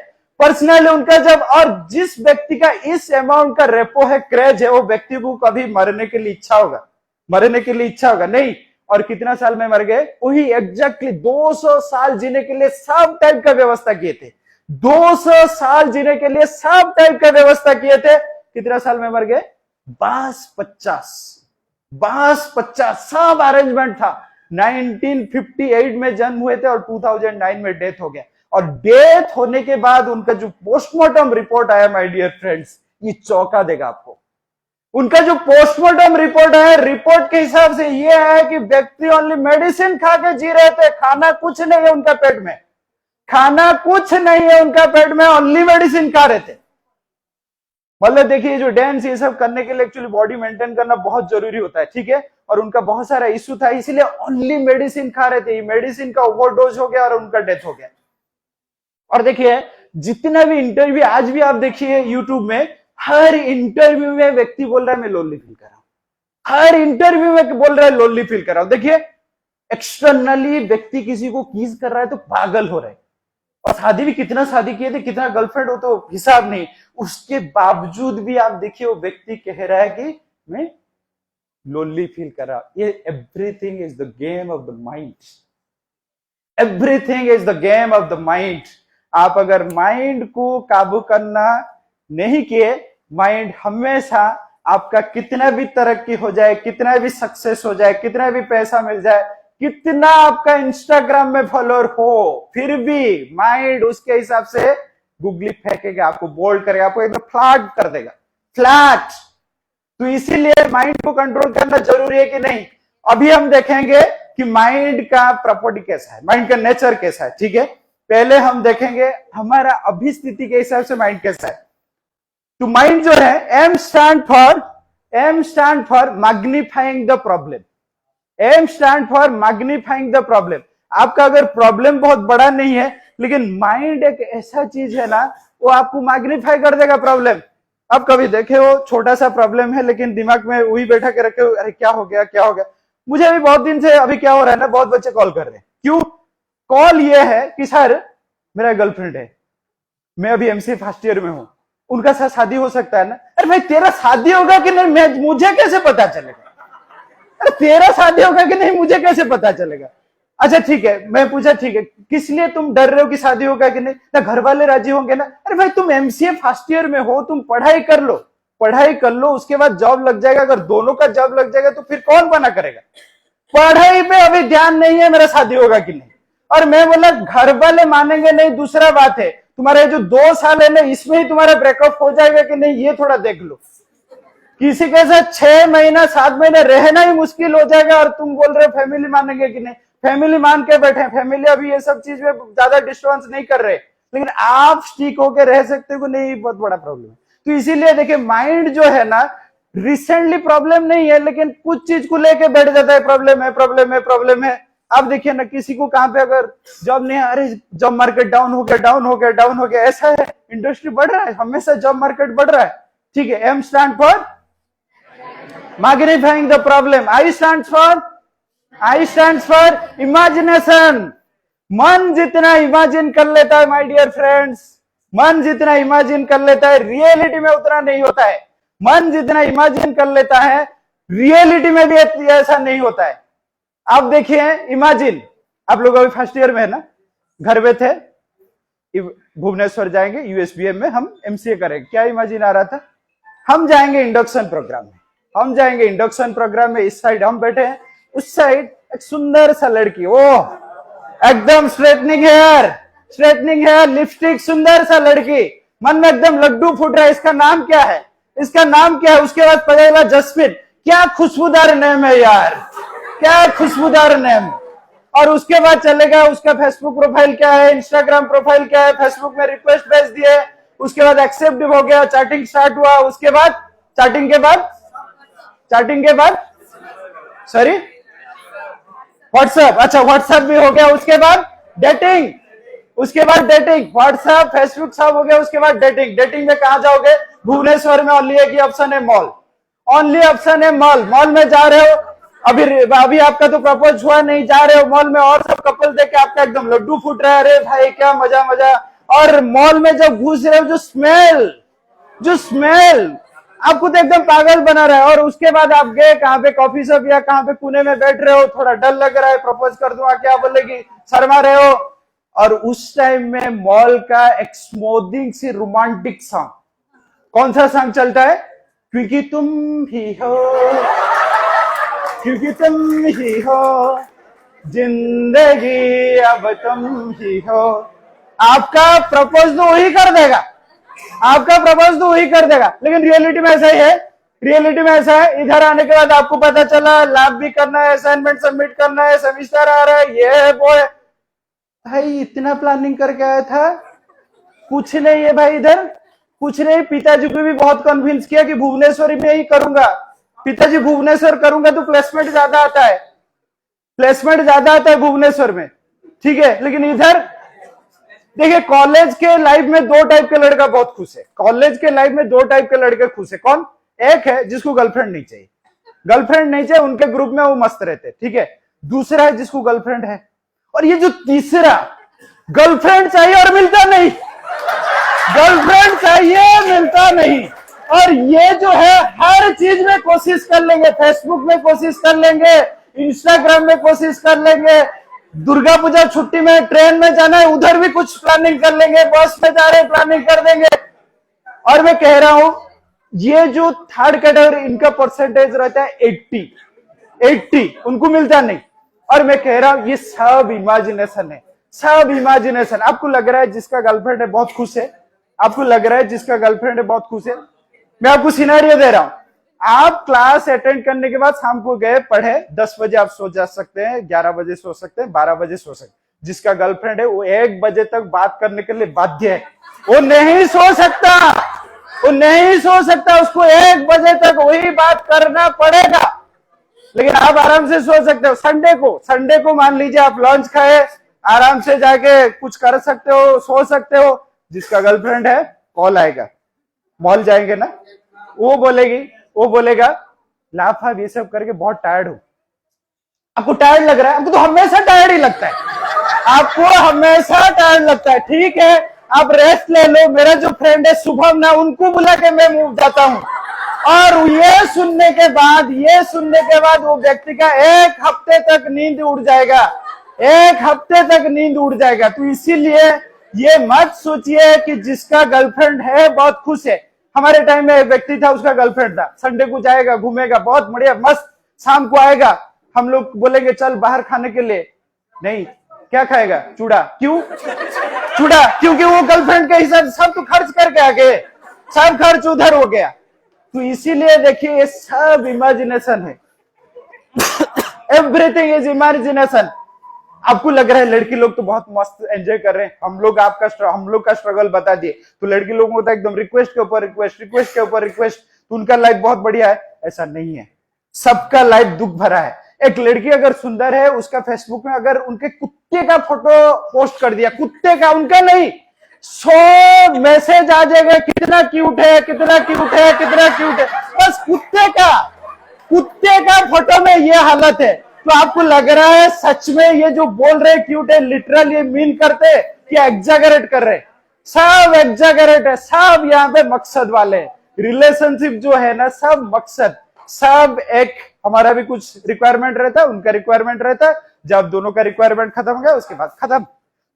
पर्सनली उनका जब, और जिस व्यक्ति का इस अमाउंट का रेपो है, क्रेज है, वो व्यक्ति को कभी मरने के लिए इच्छा होगा? मरने के लिए इच्छा होगा? नहीं। और कितना साल में मर गए? वही एग्जैक्टली 200 साल जीने के लिए सब टाइप का व्यवस्था किए थे। 200 साल जीने के लिए सब टाइप का व्यवस्था किए थे। कितना साल में मर गए? 52-50 सब अरेंजमेंट था। 1958 में जन्म हुए थे और 2009 में डेथ हो गया। और डेथ होने के बाद उनका जो पोस्टमार्टम रिपोर्ट आया, माय डियर फ्रेंड्स, ये चौंका देगा आपको। उनका जो पोस्टमार्टम रिपोर्ट है, रिपोर्ट के हिसाब से यह है कि व्यक्ति ओनली मेडिसिन खा के जी रहे थे, खाना कुछ नहीं है उनका पेट में, खाना कुछ नहीं है उनका पेट में, ओनली मेडिसिन खा रहे थे। मतलब देखिए, जो डांस ये सब करने के लिए एक्चुअली बॉडी मेंटेन करना बहुत जरूरी होता है, ठीक है। और उनका बहुत सारा इश्यू था, इसीलिए ओनली मेडिसिन खा रहे थे। मेडिसिन का ओवरडोज हो गया और उनका डेथ हो गया। और देखिए जितना भी इंटरव्यू आज भी आप देखिए यूट्यूब में, हर इंटरव्यू में व्यक्ति बोल रहा है मैं लोनली फील कर रहा हूं, हर इंटरव्यू में बोल रहा है लोनली फील कर रहा हूं। देखिए एक्सटर्नली व्यक्ति किसी को कीज कर रहा है तो पागल हो रहा है, और शादी भी कितना शादी किए थे, कितना गर्लफ्रेंड हो तो हिसाब नहीं, उसके बावजूद भी आप देखिए वो व्यक्ति कह रहा है कि मैं लोनली फील कर रहा। ये everything is the game of the mind. Everything is the game of the mind. आप अगर माइंड को काबू करना नहीं किए, माइंड हमेशा आपका कितना भी तरक्की हो जाए, कितना भी सक्सेस हो जाए, कितना भी पैसा मिल जाए, कितना आपका इंस्टाग्राम में फॉलोअर हो, फिर भी माइंड उसके हिसाब से गुगली फेंकेगा, आपको बोल्ड करेगा, आपको एकदम फ्लैट कर देगा, फ्लैट। तो इसीलिए माइंड को कंट्रोल करना जरूरी है कि नहीं। अभी हम देखेंगे कि माइंड का प्रॉपर्टी कैसा है, माइंड का नेचर कैसा है, ठीक है। पहले हम देखेंगे हमारा अभी स्थिति के हिसाब से माइंड कैसा है। तो माइंड जो है, M stand for magnifying the problem. M stand for magnifying the problem. आपका अगर प्रॉब्लम बहुत बड़ा नहीं है, लेकिन माइंड एक ऐसा चीज है ना, वो आपको मैग्नीफाई कर देगा प्रॉब्लम। आप कभी देखे हो छोटा सा प्रॉब्लम है, लेकिन दिमाग में वही बैठा के रखे हो, अरे क्या हो गया क्या हो गया। मुझे अभी बहुत दिन से अभी क्या हो रहा है ना, बहुत बच्चे कॉल कर रहे हैं। क्यों कॉल ये है कि सर मेरा गर्लफ्रेंड है, मैं अभी एमसीए फर्स्ट ईयर में हूं, उनका साथ शादी हो सकता है ना। अरे भाई तेरा शादी होगा कि नहीं मुझे कैसे पता चलेगा? अरे तेरा शादी होगा कि नहीं मुझे कैसे पता चलेगा? अच्छा ठीक है, मैं पूछा ठीक है, किस लिए तुम डर रहे हो कि शादी होगा कि नहीं? ना घर वाले राजी होंगे ना? अरे भाई तुम एमसीए फर्स्ट ईयर में हो, तुम पढ़ाई कर लो, उसके बाद जॉब लग जाएगा। अगर दोनों का जॉब लग जाएगा तो फिर कौन बना करेगा? पढ़ाई पे अभी ध्यान नहीं है, मेरा शादी होगा कि नहीं। और मैं बोला घर वाले मानेंगे नहीं दूसरा बात है, तुम्हारे जो 2 साल है ना, इसमें ही तुम्हारा ब्रेकअप हो जाएगा कि नहीं, ये थोड़ा देख लो। किसी के साथ 6 महीना 7 महीने रहना ही मुश्किल हो जाएगा, और तुम बोल रहे हो फैमिली मानेंगे कि नहीं। फैमिली मान के बैठे, फैमिली अभी ये सब चीज में ज्यादा डिस्टर्बेंस नहीं कर रहे, लेकिन आप स्टिक होके रह सकते हो नहीं, बहुत बड़ा प्रॉब्लम है। तो इसीलिए देखिए माइंड जो है ना, रिसेंटली प्रॉब्लम नहीं है, लेकिन कुछ चीज को लेके बैठ जाता है, प्रॉब्लम है। आप देखिए ना, किसी को कहां पे अगर जॉब नहीं है, अरे जॉब मार्केट डाउन हो गया, ऐसा है। इंडस्ट्री बढ़ रहा है, हमेशा जॉब मार्केट बढ़ रहा है, ठीक है। M stand for magnifying the problem. I stand for imagination. मन जितना इमेजिन कर लेता है माय डियर फ्रेंड्स, मन जितना इमेजिन कर लेता है रियलिटी में उतना नहीं होता है। मन जितना इमेजिन कर लेता है रियलिटी में भी ऐसा नहीं होता है। आप देखिए, इमेजिन आप लोग अभी फर्स्ट ईयर में है ना, घर में थे, भुवनेश्वर जाएंगे, यूएसबीएम में हम एमसीए करेंगे। क्या इमेजिन आ रहा था? हम जाएंगे इंडक्शन प्रोग्राम में, इस साइड हम बैठे हैं, उस साइड एक सुंदर सा लड़की, वो एकदम स्ट्रेटनिंग हेयर, लिपस्टिक, सुंदर सा लड़की, मन में एकदम लड्डू फूट रहा है, इसका नाम क्या है? उसके बाद पता चला जस्मिन। क्या खुशबूदार नेम है यार, क्या खुशबूदार नेम। और उसके बाद चलेगा, उसका फेसबुक प्रोफाइल क्या है, इंस्टाग्राम प्रोफाइल क्या है, फेसबुक में रिक्वेस्ट भेज दिए, उसके बाद एक्सेप्ट हो गया, चैटिंग स्टार्ट हुआ, उसके बाद चैटिंग के बाद सॉरी व्हाट्सएप, अच्छा व्हाट्सएप भी हो गया, उसके बाद डेटिंग, व्हाट्सएप फेसबुक सब हो गया, उसके बाद डेटिंग में कहां जाओगे? भुवनेश्वर में ओनली एक ही ऑप्शन है, मॉल में जा रहे हो। अभी आपका तो प्रपोज हुआ नहीं, जा रहे हो मॉल में, और सब कपल देख के आपका एकदम लड्डू फूट रहा है, अरे भाई क्या मजा। और मॉल में जब घुस रहे हो, जो स्मेल आपको तो एकदम पागल बना रहा है। और उसके बाद आप गए कहां पे, कॉफी शॉप या कहां पे कोने में बैठ रहे हो, थोड़ा डर लग रहा है, प्रपोज कर दूंगा क्या बोलेगी, शर्मा रहे हो। और उस टाइम में मॉल का एक स्मूथिंग सी रोमांटिक सॉन्ग, कौन सा सॉन्ग चलता है? क्योंकि तुम ही हो जिंदगी, अब तुम ही हो। आपका प्रपोज तो वही कर देगा, लेकिन रियलिटी में ऐसा है, इधर आने के बाद आपको पता चला लैब भी करना है, असाइनमेंट सबमिट करना है, सेमिस्टर आ रहा है, ये है वो है। भाई इतना प्लानिंग करके आया था, कुछ नहीं है भाई, इधर कुछ नहीं। पिताजी को भी बहुत कन्विंस किया कि भुवनेश्वर में ही करूंगा, पिताजी भुवनेश्वर करूंगा तो प्लेसमेंट ज्यादा आता है भुवनेश्वर में, ठीक है। लेकिन इधर देखिए, कॉलेज के लाइफ में 2 टाइप के लड़का बहुत खुश है, कौन? एक है जिसको गर्लफ्रेंड नहीं चाहिए, उनके ग्रुप में वो मस्त रहते, ठीक है। दूसरा है जिसको गर्लफ्रेंड है, और ये जो तीसरा, गर्लफ्रेंड चाहिए और मिलता नहीं, और ये जो है हर चीज में कोशिश कर लेंगे, फेसबुक में कोशिश कर लेंगे, इंस्टाग्राम में कोशिश कर लेंगे, दुर्गा पूजा छुट्टी में ट्रेन में जाना है, उधर भी कुछ प्लानिंग कर लेंगे, बस में जा रहे प्लानिंग कर देंगे। और मैं कह रहा हूं ये जो थर्ड कैटेगरी इनका परसेंटेज रहता है 80 उनको मिलता नहीं। और मैं कह रहा हूं ये सब इमेजिनेशन है, सब इमेजिनेशन। आपको लग रहा है जिसका गर्लफ्रेंड है बहुत खुश है, आपको लग रहा है जिसका गर्लफ्रेंड है बहुत खुश है। मैं आपको सिनेरियो दे रहा हूं, आप क्लास अटेंड करने के बाद शाम को गए पढ़े, 10 बजे आप सो जा सकते हैं, 11 बजे सो सकते हैं, 12 बजे सो सकते हैं। जिसका गर्लफ्रेंड है वो 1 बजे तक बात करने के लिए बाध्य है, वो नहीं सो सकता, वो नहीं सो सकता, उसको 1 बजे तक वही बात करना पड़ेगा। लेकिन आप आराम से सो सकते हो। संडे को मान लीजिए आप लंच खाए, आराम से जाके कुछ कर सकते हो, सो सकते हो। जिसका गर्लफ्रेंड है कॉल आएगा, मॉल जाएंगे ना, वो बोलेगा लाफा ये सब करके बहुत टायर्ड हूं। आपको टायर्ड लग रहा है? आपको तो हमेशा टायर्ड ही लगता है, आपको हमेशा टायर्ड लगता है। ठीक है, आप रेस्ट ले लो। मेरा जो फ्रेंड है शुभम ना, उनको बुला के मैं मूव जाता हूं। और ये सुनने के बाद वो व्यक्ति का 1 हफ्ते तक नींद उड़ जाएगा, 1 हफ्ते तक नींद उड़ जाएगा। तो इसीलिए ये मत सोचिए कि जिसका गर्लफ्रेंड है बहुत खुश है। हमारे टाइम में एक व्यक्ति था, उसका गर्लफ्रेंड था, संडे को जाएगा, घूमेगा, बहुत बढ़िया मस्त, शाम को आएगा, हम लोग बोलेंगे चल बाहर खाने के लिए, नहीं, क्या खाएगा? चूड़ा। क्यों चूड़ा? क्योंकि वो गर्लफ्रेंड के हिसाब सब तो खर्च करके आ गए, सब खर्च उधर हो गया। तो इसीलिए देखिए ये सब इमेजिनेशन है, एवरीथिंग इज इमेजिनेशन। आपको लग रहा है लड़की लोग तो बहुत मस्त एंजॉय कर रहे हैं, हम लोग का स्ट्रगल बता दिए। तो लड़की लोगों को तो एकदम रिक्वेस्ट के ऊपर रिक्वेस्ट, तो उनका लाइफ बहुत बढ़िया है। ऐसा नहीं है, सबका लाइफ दुख भरा है। एक लड़की अगर सुंदर है, उसका फेसबुक में अगर उनके कुत्ते का फोटो पोस्ट कर दिया, कुत्ते का, उनका नहीं, 100 मैसेज आ जाएगा, कितना क्यूट है, बस कुत्ते का फोटो में ये हालत है। तो आपको लग रहा है सच में ये जो बोल रहे क्यूट है, लिटरल ये मीन करते कि एग्जैगरेट कर रहे? सब एग्जैगरेट है, सब यहाँ पे मकसद वाले। रिलेशनशिप जो है ना, सब मकसद, सब एक, हमारा भी कुछ रिक्वायरमेंट रहता है, उनका रिक्वायरमेंट रहता है, जब दोनों का रिक्वायरमेंट खत्म हो गया उसके बाद खत्म।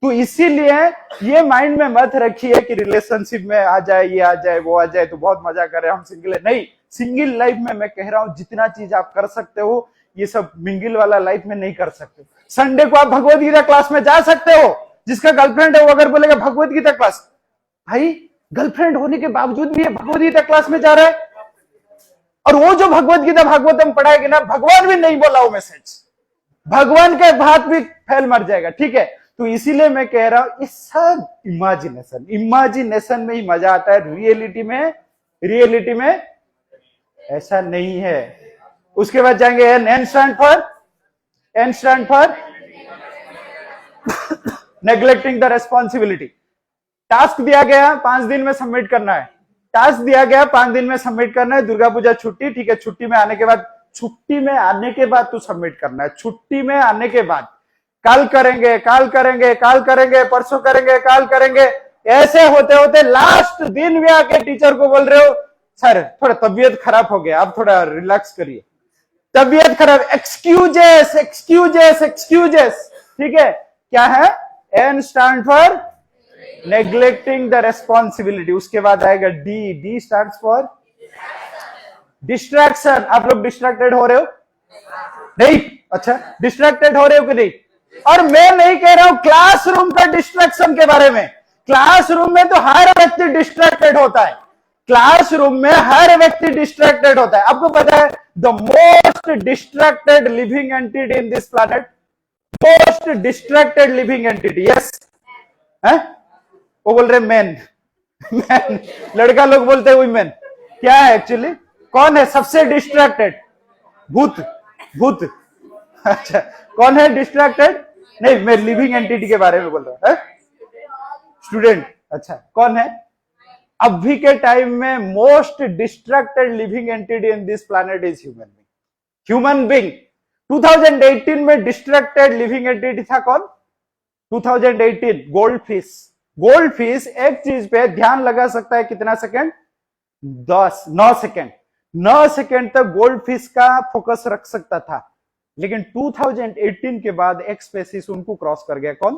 तो इसीलिए ये माइंड में मत रखिए कि रिलेशनशिप में आ जाए, ये आ जाए, वो आ जाए तो बहुत मजा करे, हम सिंगल है। नहीं, सिंगल लाइफ में मैं कह रहा हूं जितना चीज आप कर सकते हो, ये सब मिंगल वाला लाइफ में नहीं कर सकते। संडे को आप भगवत गीता क्लास में जा सकते हो, जिसका गर्लफ्रेंड है वो अगर बोलेगा भगवत गीता क्लास, भाई गर्लफ्रेंड होने के बावजूद भी ये भगवत गीता क्लास में जा रहा है। और वो जो भगवत गीता भागवतम पढ़ाएगी ना, भगवान भी नहीं बोला वो मैसेज, भगवान के भात भी फैल मर जाएगा। ठीक है, तो इसीलिए मैं कह रहा हूं इस सब इमेजिनेशन में ही मजा आता है। रियलिटी में ऐसा नहीं है। उसके बाद जाएंगे N stand for neglecting the responsibility. Task दिया गया 5 दिन में सबमिट करना है, दुर्गा पूजा छुट्टी, ठीक है, छुट्टी में आने के बाद तो सबमिट करना है। छुट्टी में आने के बाद कल करेंगे, परसों करेंगे, ऐसे होते होते लास्ट दिन भी आके टीचर को बोल रहे हो सर थोड़ा तबीयत खराब हो गया, आप थोड़ा रिलैक्स करिए, तबीयत खराब, एक्सक्यूजेस। ठीक है, क्या है? N stand for neglecting the responsibility. उसके बाद आएगा डी स्टैंड फॉर डिस्ट्रैक्शन। आप लोग डिस्ट्रैक्टेड हो रहे हो? नहीं? अच्छा, डिस्ट्रैक्टेड हो रहे हो कि नहीं? और मैं नहीं कह रहा हूं क्लासरूम का डिस्ट्रैक्शन के बारे में, क्लासरूम में तो हर व्यक्ति डिस्ट्रैक्टेड होता है, आपको पता है the most distracted living entity in this planet, yes है? वो बोल रहे मैन लड़का लोग बोलते हैं वुमेन, क्या है एक्चुअली? कौन है सबसे डिस्ट्रैक्टेड? भूत। अच्छा, कौन है डिस्ट्रैक्टेड? नहीं, मैं लिविंग एंटिटी के बारे में बोल रहा हूं, स्टूडेंट। अच्छा, कौन है अभी के टाइम में most distracted living entity in this planet? Is human being. 2018 में डिस्ट्रैक्टेड लिविंग एंटिटी था कौन? 2018 गोल्डफिश एक चीज पे ध्यान लगा सकता है कितना सेकंड? 9 सेकंड तक गोल्डफिश का फोकस रख सकता था। लेकिन 2018 के बाद एक स्पेसिस उनको क्रॉस कर गया, कौन?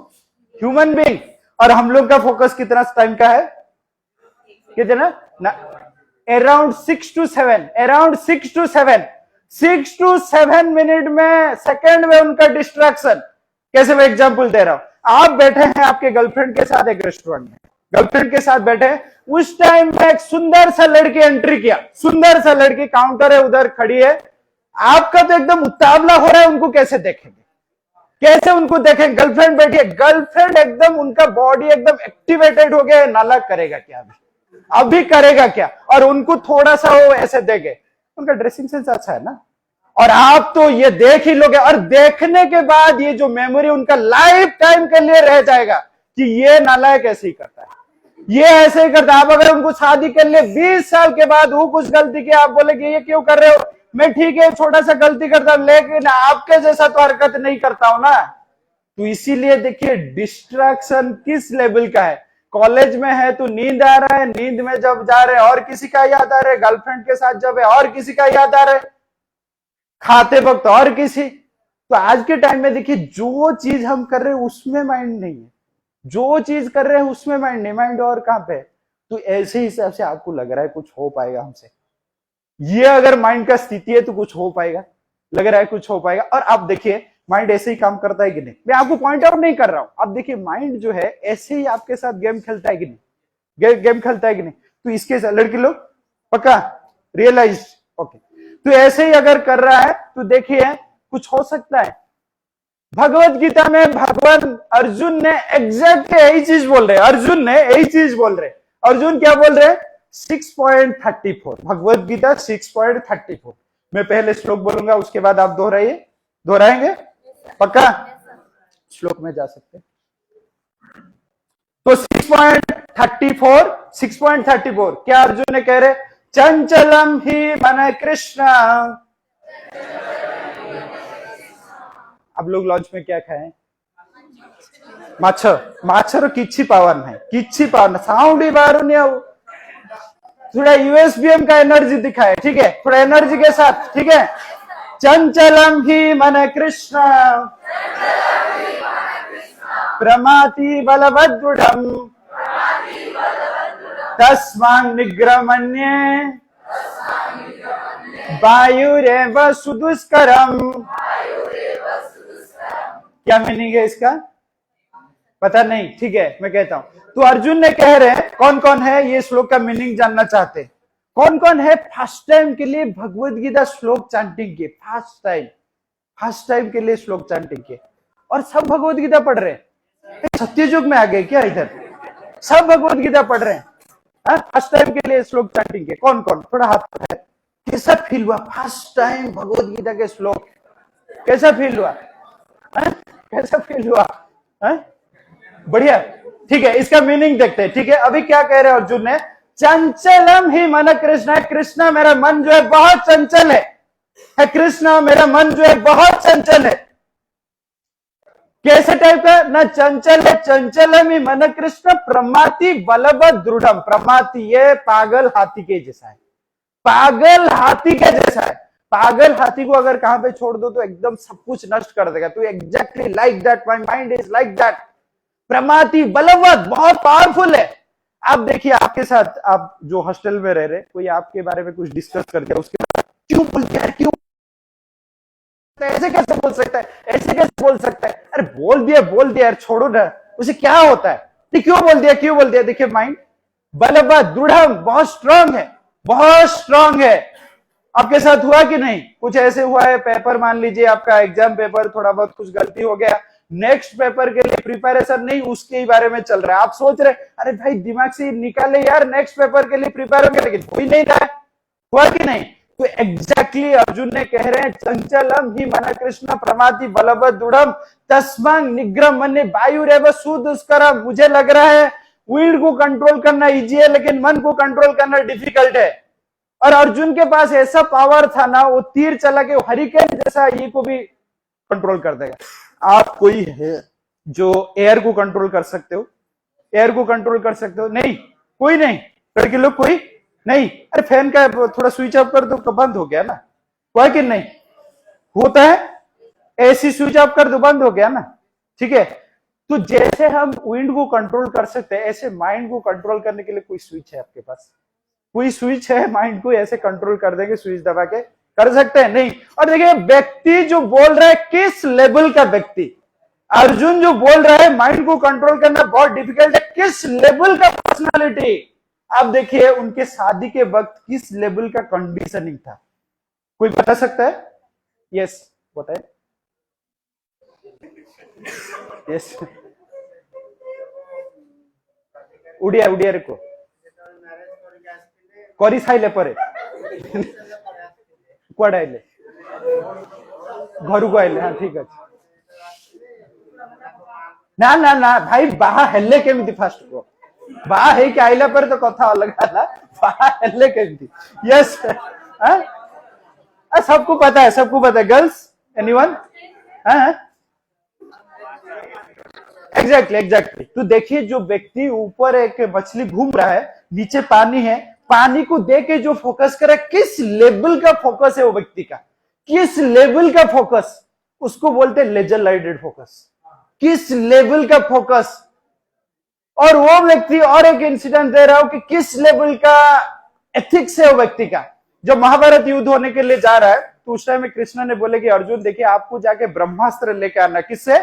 Human being. और हम लोग का फोकस कितना टाइम का है? कितना ना? Around 6 to 7, around 6 to 7, 6 to 7 minute में, सेकंड में उनका डिस्ट्रैक्शन। कैसे? मैं एग्जांपल दे रहा हूं। आप बैठे हैं आपके गर्लफ्रेंड के साथ एक रेस्टोरेंट में, गर्लफ्रेंड के साथ बैठे हैं, उस टाइम में एक सुंदर सा लड़की एंट्री किया, सुंदर सा लड़की, काउंटर है उधर खड़ी है, आपका तो एकदम उतावला हो रहा है, उनको कैसे देखेंगे? कैसे उनको देखें? गर्लफ्रेंड बैठी है, गर्लफ्रेंड एकदम, उनका बॉडी एकदम एक्टिवेटेड हो गया है, नाला करेगा क्या अभी करेगा क्या? और उनको थोड़ा सा वो ऐसे देखे, उनका ड्रेसिंग सेंस अच्छा है ना, और आप तो ये देख ही लोगे, और देखने के बाद ये जो मेमोरी उनका लाइफ टाइम के लिए रह जाएगा कि ये नालायक ऐसे ही करता है, ये ऐसे ही करता है। आप अगर उनको शादी कर ले 20 साल के बाद वो कुछ गलती की, आप बोलेगे ये क्यों कर रहे हो? मैं ठीक है छोटा सा गलती करता हूं, लेकिन आपके जैसा तो हरकत नहीं करता हूं ना। तो इसीलिए देखिए डिस्ट्रैक्शन किस लेवल का है। कॉलेज में है तो नींद आ रहा है, नींद में जब जा रहे हैं और किसी का याद आ रहा है, गर्लफ्रेंड के साथ जब है और किसी का याद आ रहा है, खाते वक्त और किसी। तो आज के टाइम में देखिए जो चीज हम कर रहे हैं उसमें माइंड नहीं है, जो चीज कर रहे हैं उसमें माइंड नहीं, माइंड और कहां पे है? तो ऐसे हिसाब से आपको लग रहा है कुछ हो पाएगा हमसे? ये अगर माइंड का स्थिति है तो कुछ हो पाएगा? लग रहा है कुछ हो पाएगा? और आप देखिए माइंड ऐसे ही काम करता है कि नहीं? मैं आपको पॉइंट आउट नहीं कर रहा हूं, आप देखिए माइंड जो है ऐसे ही आपके साथ गेम खेलता है कि नहीं? गेम खेलता है कि नहीं? तो इसके साथ लड़की लोग पक्का रियलाइज, ओके, तो ऐसे ही अगर कर रहा है तो देखिए कुछ हो सकता है। भगवत गीता में भगवान अर्जुन ने एग्जैक्ट यही चीज बोल रहे, अर्जुन ने यही चीज बोल रहे। अर्जुन क्या बोल रहे? 6.34, भगवत गीता 6.34। मैं पहले श्लोक बोलूंगा, उसके बाद आप दोहराएंगे पक्का? श्लोक में जा सकते हैं। तो 6.34 क्या अर्जुन ने कह रहे? चंचलम ही मन कृष्ण। अब लोग लॉन्च में क्या खाएं? माछर किच्छी पावन है, किच्छी पावन साउंड ही बाहर नहीं आओ, थोड़ा यूएसबीएम का एनर्जी दिखाए, ठीक है, थोड़ा एनर्जी के साथ, ठीक है। चंचलम ही मन कृष्ण प्रमाति बलवदृढ़म् तस्मान् निग्रमण्ये वायुरेव सुदुष्करम्। क्या मीनिंग है इसका? पता नहीं, ठीक है मैं कहता हूं। तो अर्जुन ने कह रहे हैं, कौन कौन है ये श्लोक का मीनिंग जानना चाहते हैं? कौन कौन है फर्स्ट टाइम के लिए भगवत गीता श्लोक चैंटिंग के? फर्स्ट टाइम के लिए श्लोक चैंटिंग के, और सब भगवत गीता पढ़ रहे हैं। सत्ययुग में आ गए क्या इधर? सब भगवत गीता पढ़ रहे हैं फर्स्ट टाइम के लिए श्लोक चैंटिंग के। कौन कौन? थोड़ा हाथ है। कैसा फील हुआ फर्स्ट टाइम भगवत गीता के श्लोक? कैसा फील हुआ? कैसा फील हुआ? बढ़िया, ठीक है। इसका मीनिंग देखते हैं, ठीक है। अभी क्या कह रहे हैं अर्जुन ने? चंचलम ही मन कृष्ण, कृष्ण मेरा मन जो है बहुत चंचल है कृष्ण मेरा मन जो है बहुत चंचल है। कैसे टाइप का? ना चंचल है, चंचलम ही मन कृष्ण प्रमाति बलवद दृढ़म। प्रमाति ये पागल हाथी के जैसा है, पागल हाथी के जैसा है। पागल हाथी को अगर कहां पे छोड़ दो तो एकदम सब कुछ नष्ट कर देगा। तो exactly like that my mind is like that. प्रमाति बलवद, बहुत पावरफुल है। आप देखिए आपके साथ, आप जो हॉस्टल में रह रहे, कोई आपके बारे में कुछ डिस्कस कर दिया, उसके बाद क्यों बोलते हैं, क्यों ऐसे कैसे बोल सकता है, ऐसे कैसे बोल सकता है? अरे बोल दिया यार, छोड़ो ना, उसे क्या होता है? क्यों बोल दिया? देखिए माइंड बलवद दृढ़, बहुत स्ट्रांग है, बहुत स्ट्रांग है। आपके साथ हुआ कि नहीं? कुछ ऐसे हुआ है, पेपर मान लीजिए आपका एग्जाम पेपर, थोड़ा बहुत कुछ गलती हो गया, नेक्स्ट पेपर के लिए प्रिपरेशन नहीं उसके ही बारे में चल रहा है। आप सोच रहे अरे भाई दिमाग से निकाले यार, नेक्स्ट पेपर के लिए प्रिपेयर होंगे, लेकिन हो ही नहीं रहा है। हुआ कि नहीं? तो एग्जैक्टली अर्जुन ने कह रहे हैं चंचलम ही मन कृष्ण प्रमाति बलवद दृढ़म तस्मां निग्रह मन वायुरेव सुदुष्करम। मुझे लग रहा है विंड को कंट्रोल करना इजी है, लेकिन मन को कंट्रोल करना डिफिकल्ट है। और अर्जुन के पास ऐसा पावर था ना, वो तीर चला के हरिकेन जैसा ये को भी कंट्रोल कर देगा। आप कोई है जो एयर को कंट्रोल कर सकते हो? एयर को कंट्रोल कर सकते हो? नहीं, कोई नहीं। लड़के लोग कोई नहीं। अरे फैन का थोड़ा स्विच ऑफ कर दो तो बंद हो गया ना, हुआ कि नहीं? होता है एसी स्विच ऑफ कर दो, बंद हो गया ना, ठीक है। तो जैसे हम विंड को कंट्रोल कर सकते हैं, ऐसे माइंड को कंट्रोल करने के लिए कोई स्विच है आपके पास? कोई स्विच है माइंड को ऐसे कंट्रोल कर देंगे स्विच दबा के? कर सकते हैं? नहीं। और देखिए व्यक्ति जो बोल रहा है, किस लेवल का व्यक्ति? अर्जुन जो बोल रहा है माइंड को कंट्रोल करना बहुत डिफिकल्ट है, किस लेवल का पर्सनालिटी? आप देखिए उनके शादी के वक्त किस लेवल का कंडीशनिंग था, कोई बता सकता है? यस बताए। यस उड़िया उड़िया रेको करी साइले परे कुआडे आइले घर को आइले। हाँ ठीक है ना ना ना भाई बाहा हेले केमिति फास्ट को बाहा है कि आइला पर तो कथा अलग है ना, बाहा हेले केमिति। यस सबको पता है, सबको पता है। Girls anyone? Exactly exactly. तो देखिए जो व्यक्ति ऊपर एक मछली घूम रहा है, नीचे पानी है, पानी को देख के जो फोकस करे, किस लेवल का फोकस है वो व्यक्ति का, किस लेवल का फोकस, उसको बोलते हैं लेजर लाइटेड फोकस। किस लेवल का फोकस। और वो व्यक्ति, और एक इंसिडेंट दे रहा हूं कि किस लेवल का एथिक्स है वो व्यक्ति का। जब महाभारत युद्ध होने के लिए जा रहा है तो उस टाइम में कृष्ण ने बोले कि अर्जुन देखिए आपको जाके ब्रह्मास्त्र लेके आना। किससे?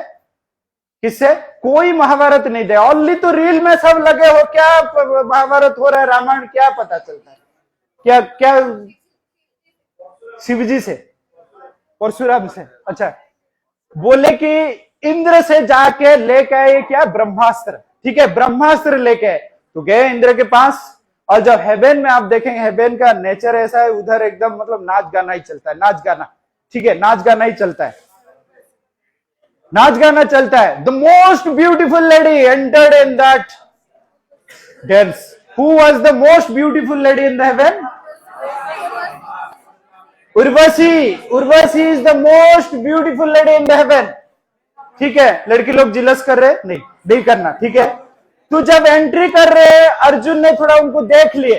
किससे? कोई महाभारत नहीं दे, ओनली तो रील में सब लगे हो, क्या महाभारत हो रहा है, रामायण क्या पता चलता है? क्या क्या शिवजी से, परशुराम से? अच्छा, बोले कि इंद्र से जाके लेके आए क्या? ब्रह्मास्त्र। ठीक है, ब्रह्मास्त्र लेके आए तो गए इंद्र के पास। और जब हेवन में आप देखेंगे, हेवन का नेचर ऐसा है, उधर एकदम मतलब नाच गाना ही चलता है, नाच गाना। ठीक है, नाच गाना ही चलता है, नाच गाना चलता है। The most beautiful lady entered in that dance. Who was the most beautiful lady in the haven? Urvashi. Urvashi is the most beautiful lady in the haven. ठीक है, लड़की लोग जिलस कर रहे? नहीं, नहीं करना। ठीक है, तो जब एंट्री कर रहे अर्जुन ने थोड़ा उनको देख लिए,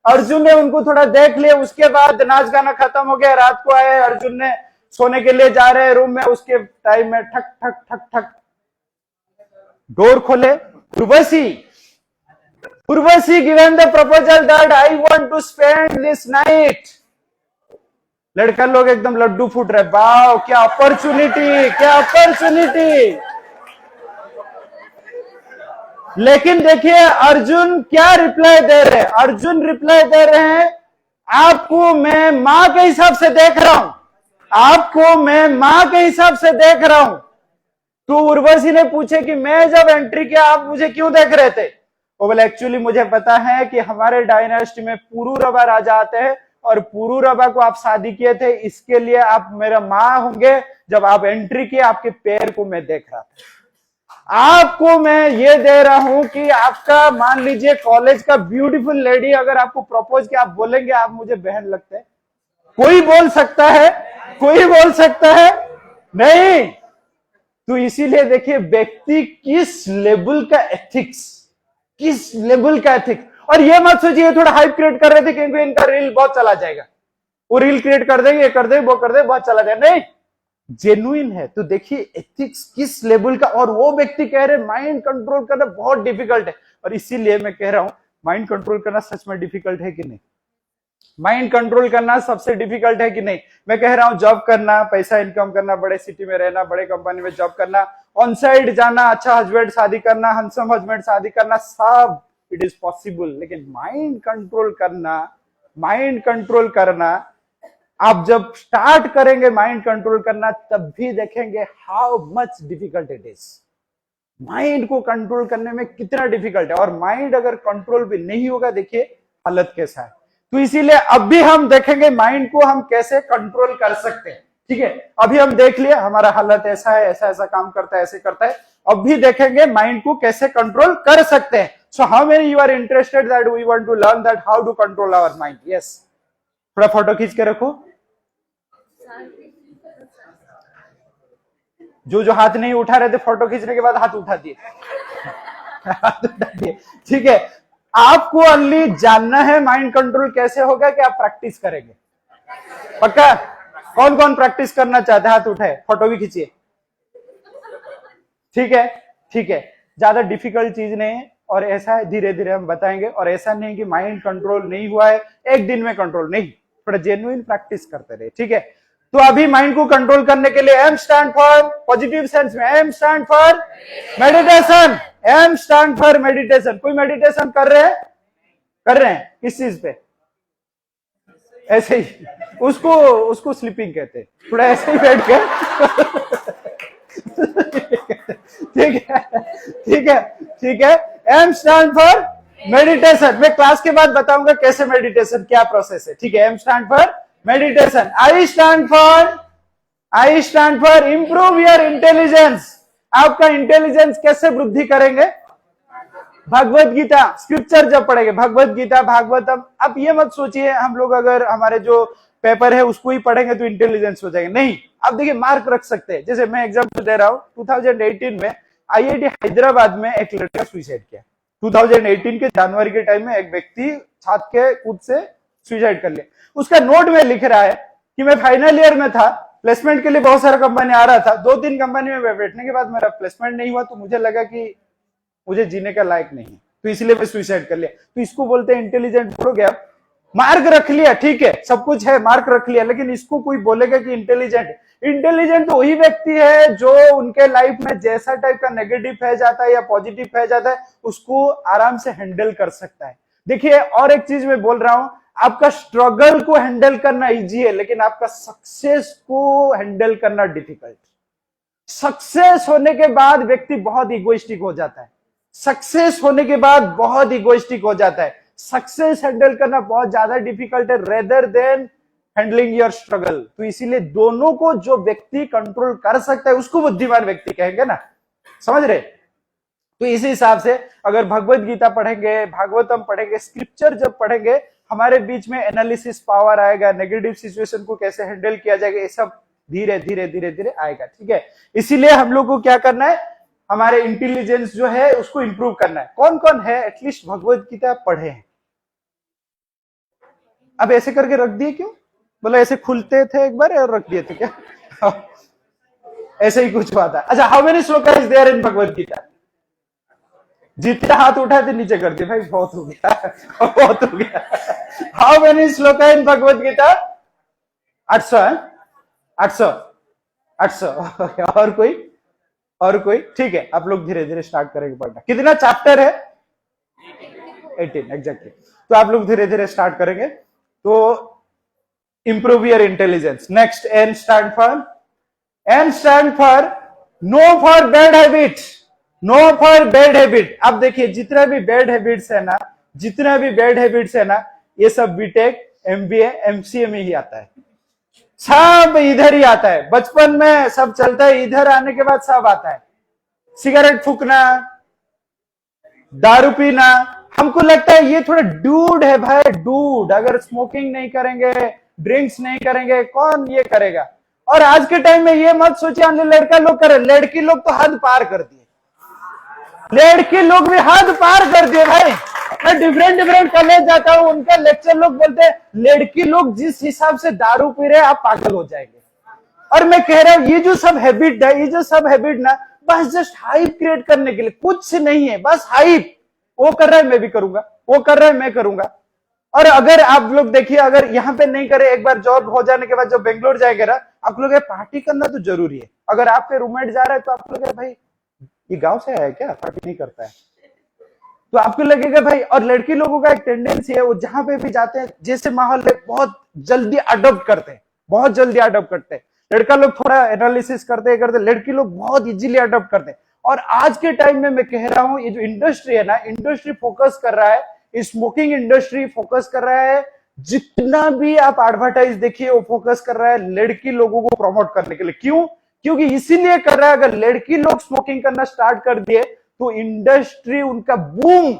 अर्जुन ने उनको थोड़ा देख लिए, उसके बाद नाच गाना खत्म हो गया, रात को आए, अर्जुन ने सोने के लिए जा रहे रूम में, उसके टाइम में ठक ठक ठक ठक डोर खोले। Urvashi, Urvashi given the proposal that I want to spend this night. लड़का लोग एकदम लड्डू फूट रहे, वाओ क्या अपॉर्चुनिटी, क्या अपॉर्चुनिटी। लेकिन देखिए अर्जुन क्या रिप्लाई दे रहे हैं? अर्जुन रिप्लाई दे रहे हैं, आपको मैं मां के हिसाब से देख रहा हूं, आपको मैं मां के हिसाब से देख रहा हूं। तो उर्वशी ने पूछे कि मैं जब एंट्री किया आप मुझे क्यों देख रहे थे? वो बोले एक्चुअली मुझे पता है कि हमारे डायनेस्टी में पुरुरवा राजा आते हैं और पुरुरवा को आप शादी किए थे, इसके लिए आप मेरा मां होंगे। जब आप एंट्री किए आपके पैर को मैं देख रहा था। आपको मैं ये दे रहा हूं कि आपका मान लीजिए कॉलेज का ब्यूटीफुल लेडी अगर आपको प्रपोज किया, आप बोलेंगे आप मुझे बहन लगते हैं? कोई बोल सकता है? कोई बोल सकता है? नहीं। तो इसीलिए देखिए व्यक्ति किस लेवल का एथिक्स, किस लेवल का एथिक्स। और ये मत सोचिए थोड़ा हाइप क्रिएट कर रहे थे क्योंकि इनका रील बहुत चला जाएगा, वो रील क्रिएट कर देंगे, ये कर देंगे, वो कर देंगे, बहुत चला जाएगा। नहीं, जेन्युइन है। तो देखिए एथिक्स किस लेवल का। और वो व्यक्ति कह रहे माइंड कंट्रोल करना बहुत डिफिकल्ट है। और इसीलिए मैं कह रहा हूं माइंड कंट्रोल करना सच में डिफिकल्ट है कि नहीं? माइंड कंट्रोल करना सबसे डिफिकल्ट है कि नहीं? मैं कह रहा हूं जॉब करना, पैसा इनकम करना, बड़े सिटी में रहना, बड़े कंपनी में जॉब करना, ऑन साइड जाना, अच्छा हस्बैंड शादी करना, हैंडसम हस्बैंड शादी करना, सब इट इज पॉसिबल। लेकिन माइंड कंट्रोल करना, माइंड कंट्रोल करना, आप जब स्टार्ट करेंगे माइंड कंट्रोल करना तब भी देखेंगे how much difficult it is. Mind को कंट्रोल करने में कितना डिफिकल्ट है। और माइंड अगर कंट्रोल भी नहीं होगा, देखिए हालत कैसा है। तो इसीलिए अब भी हम देखेंगे माइंड को हम कैसे कंट्रोल कर सकते हैं। ठीक है, अभी हम देख लिया हमारा हालत ऐसा है, ऐसा ऐसा काम करता है, ऐसे करता है। अब भी देखेंगे माइंड को कैसे कंट्रोल कर सकते हैं। So how many you are interested that we want to learn that how to control our mind? Yes, थोड़ा फोटो खींच के रखो। जो हाथ नहीं उठा रहे थे फोटो खींचने के बाद हाथ उठा दिए, हाथ उठा दिए। ठीक है, आपको ओनली जानना है माइंड कंट्रोल कैसे होगा कि आप प्रैक्टिस करेंगे। पक्का? कौन कौन प्रैक्टिस करना चाहते हैं हाथ उठाए, फोटो भी खींचिए। ठीक है, ठीक है, ज्यादा डिफिकल्ट चीज नहीं है, और ऐसा है धीरे धीरे हम बताएंगे, और ऐसा नहीं कि माइंड कंट्रोल नहीं हुआ है एक दिन में कंट्रोल, नहीं, थोड़ा जेन्युइन प्रैक्टिस करते रहे। ठीक है, तो अभी माइंड को कंट्रोल करने के लिए M stand for positive sense में, M stand for meditation, M stand for meditation. कोई मेडिटेशन कर रहे हैं? कर रहे हैं किस चीज पे? ऐसे ही, उसको स्लीपिंग कहते हैं, थोड़ा ऐसे ही बैठ के ठीक है, ठीक है, ठीक है, एम स्टैंड फॉर मेडिटेशन। मैं क्लास के बाद बताऊंगा कैसे मेडिटेशन, क्या प्रोसेस है। ठीक है, M stand for meditation. I stand for improve your intelligence. आपका इंटेलिजेंस कैसे वृद्धि करेंगे? भगवत गीता, स्क्रिप्चर जब पढ़ेंगे, भगवत गीता, भागवतम। अब ये मत सोचिए हम लोग अगर हमारे जो पेपर है उसको ही पढ़ेंगे तो इंटेलिजेंस हो जाएगा, नहीं। अब देखिए मार्क रख सकते हैं, जैसे मैं एग्जांपल दे रहा हूं, 2018 में आईआईटी हैदराबाद में एक लड़का सुसाइड किया। 2018 के जनवरी के टाइम में एक व्यक्ति छत के कूद से सुसाइड कर लिया। उसका नोट में लिख रहा है कि मैं फाइनल ईयर में था, प्लेसमेंट के लिए बहुत सारा कंपनी आ रहा था, 2-3 कंपनी में बैठने के बाद मेरा प्लेसमेंट नहीं हुआ, तो मुझे लगा कि मुझे जीने का लायक नहीं है, तो इसलिए मैं सुसाइड कर लिया। तो इसको बोलते हैं इंटेलिजेंट हो गया। मार्क रख लिया, ठीक है, सब कुछ है, मार्क रख लिया, लेकिन इसको कोई बोलेगा कि इंटेलिजेंट? इंटेलिजेंट तो वही व्यक्ति है जो उनके लाइफ में जैसा टाइप का नेगेटिव फेज आता है या पॉजिटिव फेज आता है उसको आराम से हैंडल कर सकता है। देखिए, और एक चीज मैं बोल रहा हूं, आपका स्ट्रगल को हैंडल करना इजी है, लेकिन आपका सक्सेस को हैंडल करना डिफिकल्ट। सक्सेस होने के बाद व्यक्ति बहुत इगोइस्टिक हो जाता है, सक्सेस होने के बाद बहुत इगोइस्टिक हो जाता है। सक्सेस हैंडल करना बहुत ज्यादा डिफिकल्ट है rather than handling your struggle. तो इसीलिए दोनों को जो व्यक्ति कंट्रोल कर सकता है उसको बुद्धिमान व्यक्ति कहेंगे ना, समझ रहे? तो इसी हिसाब से अगर भगवत गीता पढ़ेंगे, भागवतम पढ़ेंगे, स्क्रिप्चर जब पढ़ेंगे, हमारे बीच में एनालिसिस पावर आएगा, नेगेटिव सिचुएशन को कैसे हैंडल किया जाएगा, ये सब धीरे धीरे धीरे धीरे आएगा। ठीक है, इसीलिए हम लोग को क्या करना है, हमारे इंटेलिजेंस जो है उसको इंप्रूव करना है। कौन कौन है एटलीस्ट भगवत गीता पढ़े हैं? अब ऐसे करके रख दिए क्यों? बोला ऐसे खुलते थे एक बार और रख दिए थे क्या? ऐसे ही कुछ हुआ था। अच्छा, how many shloka is there in Bhagavad Gita? जितने हाथ उठाए थे नीचे कर दिए भाई, बहुत हो गया, बहुत हो गया। हाउ मेनी श्लोका इन भगवत गीता? 800 है, 800, 800। और कोई? ठीक है, आप लोग धीरे धीरे स्टार्ट करेंगे पढ़ना। कितना चैप्टर है? 18 एग्जैक्टली। तो आप लोग धीरे धीरे स्टार्ट करेंगे। तो improve your intelligence. Next, N stand for no for bad habit, no for bad habit. अब देखिए जितने भी बैड हैबिट्स है ना, ये सब बीटेक, एमबीए, एमसीए में ही आता है, सब इधर ही आता है। बचपन में सब चलता है, इधर आने के बाद सब आता है। सिगरेट फूकना, दारू पीना, हमको लगता है ये थोड़ा डूड है भाई, डूड। अगर स्मोकिंग नहीं करेंगे, ड्रिंक्स नहीं करेंगे, कौन ये करेगा? और आज के टाइम में ये मत सोचिए लड़का लोग करे, लड़की लोग तो हद पार कर दिए, लड़की लोग भी हद पार कर दिए भाई। मैं डिफरेंट कॉलेज जाता हूँ, उनका लेक्चर लोग बोलते हैं लड़की लोग जिस हिसाब से दारू पी रहे हैं आप पागल हो जाएंगे। और मैं कह रहा हूं ये जो सब हैबिट है, ये जो सब हैबिट ना बस जस्ट हाइप क्रिएट करने के लिए, कुछ नहीं है, बस हाइप। वो कर रहा है मैं भी करूंगा, वो कर रहा है मैं करूंगा। और अगर आप लोग देखिए, अगर यहाँ पे नहीं करे, एक बार जॉब हो जाने के बाद जब बेंगलोर जाएगा ना, आप लोग पार्टी करना तो जरूरी है। अगर आपके रूममेट जा रहा है तो आप लोग भाई ये गांव से आया क्या, पार्टी नहीं करता है, तो आपको लगेगा भाई। और लड़की लोगों का एक टेंडेंसी है, वो जहां पे भी जाते हैं जैसे माहौल है बहुत जल्दी अडॉप्ट करते हैं, बहुत जल्दी अडॉप्ट करते हैं। लड़का लोग थोड़ा एनालिसिस करते, लड़की लोग बहुत इजीली अडॉप्ट करते हैं। और आज के टाइम में मैं कह रहा हूं ये जो इंडस्ट्री है ना, इंडस्ट्री फोकस कर रहा है, स्मोकिंग इंडस्ट्री फोकस कर रहा है, जितना भी आप एडवर्टाइज देखिए वो फोकस कर रहा है लड़की लोगों को प्रमोट करने के लिए। क्यों? क्योंकि इसीलिए कर रहा है, अगर लड़की लोग स्मोकिंग करना स्टार्ट कर दिए तो इंडस्ट्री उनका बूम।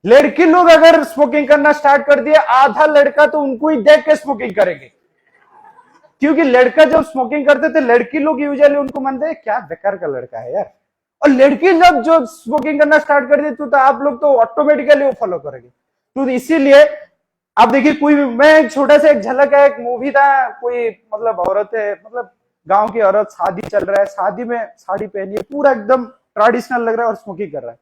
लड़की लोग अगर स्मोकिंग करना स्टार्ट कर दिए, आधा लड़का तो उनको ही देख के स्मोकिंग करेंगे। क्योंकि लड़का जब स्मोकिंग करते थे, लड़की लोग यूजुअली उनको मानते हैं क्या बेकार का लड़का है यार। और लड़की जब जो स्मोकिंग करना स्टार्ट कर दी तो आप लोग तो ऑटोमेटिकली वो फॉलो करेंगे। तो इसीलिए आप देखिए कोई मैं एक छोटा सा एक झलक है, एक मूवी था, कोई मतलब औरत है, मतलब गांव की औरत, शादी चल रहा है, शादी में साड़ी पहनी है, पूरा एकदम ट्रेडिशनल लग रहा है और स्मोकिंग कर रहा है।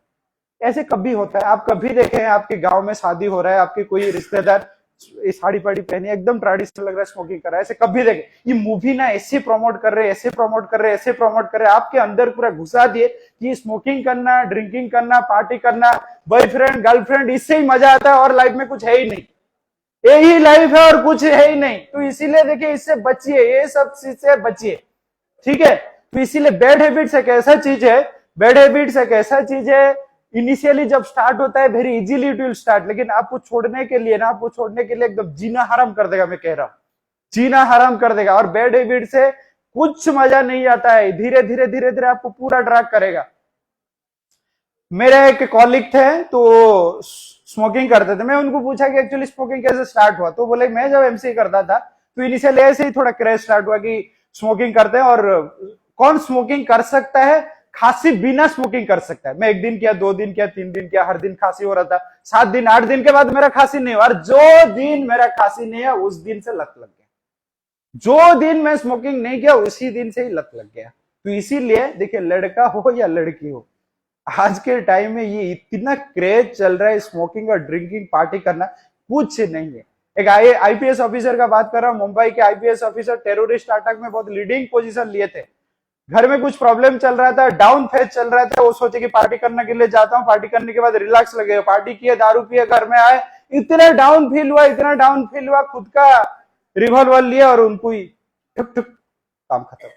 ऐसे कभी होता है? आप कभी देखे हैं आपके गांव में शादी हो रहा है, आपके कोई रिश्तेदार साड़ी पाड़ी पहनी है, एकदम ट्रेडिशनल लग रहा है, स्मोकिंग कर रहा है? ऐसे कभी देखे? ये मूवी ना ऐसे प्रमोट कर रहे, ऐसे प्रमोट कर रहे, ऐसे प्रमोट कर रहे, आपके अंदर पूरा घुसा दिए कि स्मोकिंग करना, ड्रिंकिंग करना, पार्टी करना, बॉयफ्रेंड गर्लफ्रेंड, इससे ही मजा आता है और लाइफ में कुछ है ही नहीं, यही लाइफ है और कुछ है ही नहीं। तो इसीलिए देखिए इससे बचिए, ये सब चीज से बचिए, ठीक है? तो इसीलिए बैड हैबिट्स एक ऐसा चीज है, बैड हैबिट्स एक ऐसा चीज है, इनिशियली जब स्टार्ट होता है very easily it will start, लेकिन आपको छोड़ने के लिए ना, आपको छोड़ने के लिए एकदम जीना हराम कर देगा, मैं कह रहा हूं, जीना हराम कर देगा। और बैड हैबिट से कुछ मजा नहीं आता है, धीरे धीरे धीरे धीरे आपको पूरा ड्रैग करेगा। मेरे एक कॉलिग थे तो स्मोकिंग करते थे, मैं उनको पूछा कि एक्चुअली स्मोकिंग कैसे स्टार्ट हुआ, तो बोले मैं जब एमसीए करता था तो इनिशियली ऐसे ही थोड़ा क्रेज स्टार्ट हुआ कि स्मोकिंग करते हैं, और कौन स्मोकिंग कर सकता है, खांसी बिना स्मोकिंग कर सकता है। मैं 1 दिन किया, 2 दिन किया, 3 दिन किया, हर दिन खांसी हो रहा था, 7 दिन 8 दिन के बाद मेरा खांसी नहीं हुआ, और जो दिन मेरा खांसी नहीं है उस दिन से लत लग गया, जो दिन मैं स्मोकिंग नहीं किया उसी दिन से ही लत लग गया। तो इसीलिए देखिए लड़का हो या लड़की हो, आज के टाइम में ये इतना क्रेज चल रहा है स्मोकिंग और ड्रिंकिंग पार्टी करना, कुछ नहीं है। एक आईपीएस ऑफिसर का बात कर रहा हूं, मुंबई के आईपीएस ऑफिसर टेररिस्ट अटैक में बहुत लीडिंग पोजीशन लिए थे। घर में कुछ प्रॉब्लम चल रहा था, डाउन फेज चल रहा था, वो सोचे कि पार्टी करने के लिए जाता हूं, पार्टी करने के बाद रिलैक्स लगे, पार्टी किए, दारू पिए, घर में आए, इतना डाउन फील हुआ, इतना डाउन फील हुआ, खुद का रिवॉल्वर लिया और उनको ही ठुक ठुक, काम खत्म।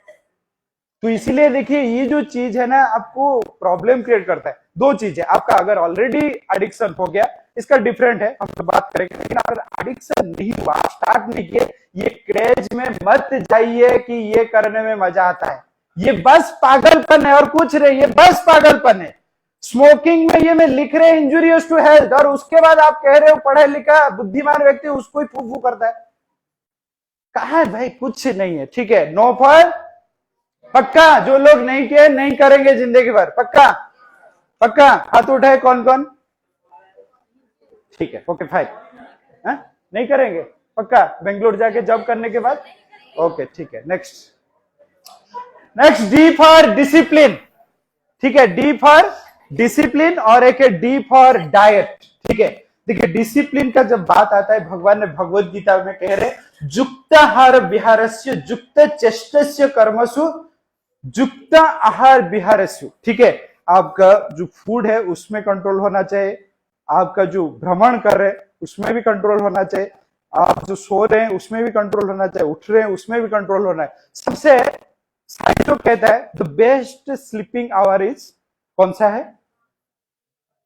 तो इसीलिए देखिए ये जो चीज है ना आपको प्रॉब्लम क्रिएट करता है। 2 चीज है, आपका अगर ऑलरेडी एडिक्शन हो गया इसका डिफरेंट है, हम तो बात करेंगे, लेकिन अगर एडिक्शन नहीं हुआ, आप स्टार्ट नहीं किए, ये क्रेज में मत जाइए कि ये करने में मजा आता है, ये बस पागलपन है और कुछ नहीं, ये बस पागलपन है। स्मोकिंग में ये मैं लिख रहे हैं इंजूरियस टू हेल्थ, और उसके बाद आप कह रहे हो पढ़ा लिखा बुद्धिमान व्यक्ति उसको ही फू करता है। कहा है भाई, कुछ नहीं है, ठीक है? नो फॉर पक्का, जो लोग नहीं किए नहीं करेंगे जिंदगी भर, पक्का पक्का? हाथ उठाए कौन कौन? ठीक है, ओके फाइन, नहीं करेंगे पक्का? बेंगलोर जाके जॉब करने के बाद, ओके ठीक है। नेक्स्ट डी फॉर डिसिप्लिन, ठीक है? डी फॉर डिसिप्लिन, और एक है डी फॉर डाइट, ठीक है? देखिए डिसिप्लिन का जब बात आता है, भगवान ने भगवत गीता में कह रहे युक्ताहार विहारस्य युक्त चेष्टस्य कर्मसु युक्त आहार विहारस्य, ठीक है? आपका जो फूड है उसमें कंट्रोल होना चाहिए, आपका जो भ्रमण कर रहे हैं उसमें भी कंट्रोल होना चाहिए, आप जो सो रहे हैं उसमें भी कंट्रोल होना चाहिए, उठ रहे हैं उसमें भी कंट्रोल होना है। सबसे साइंस तो कहता है the best sleeping our is, कौन सा है,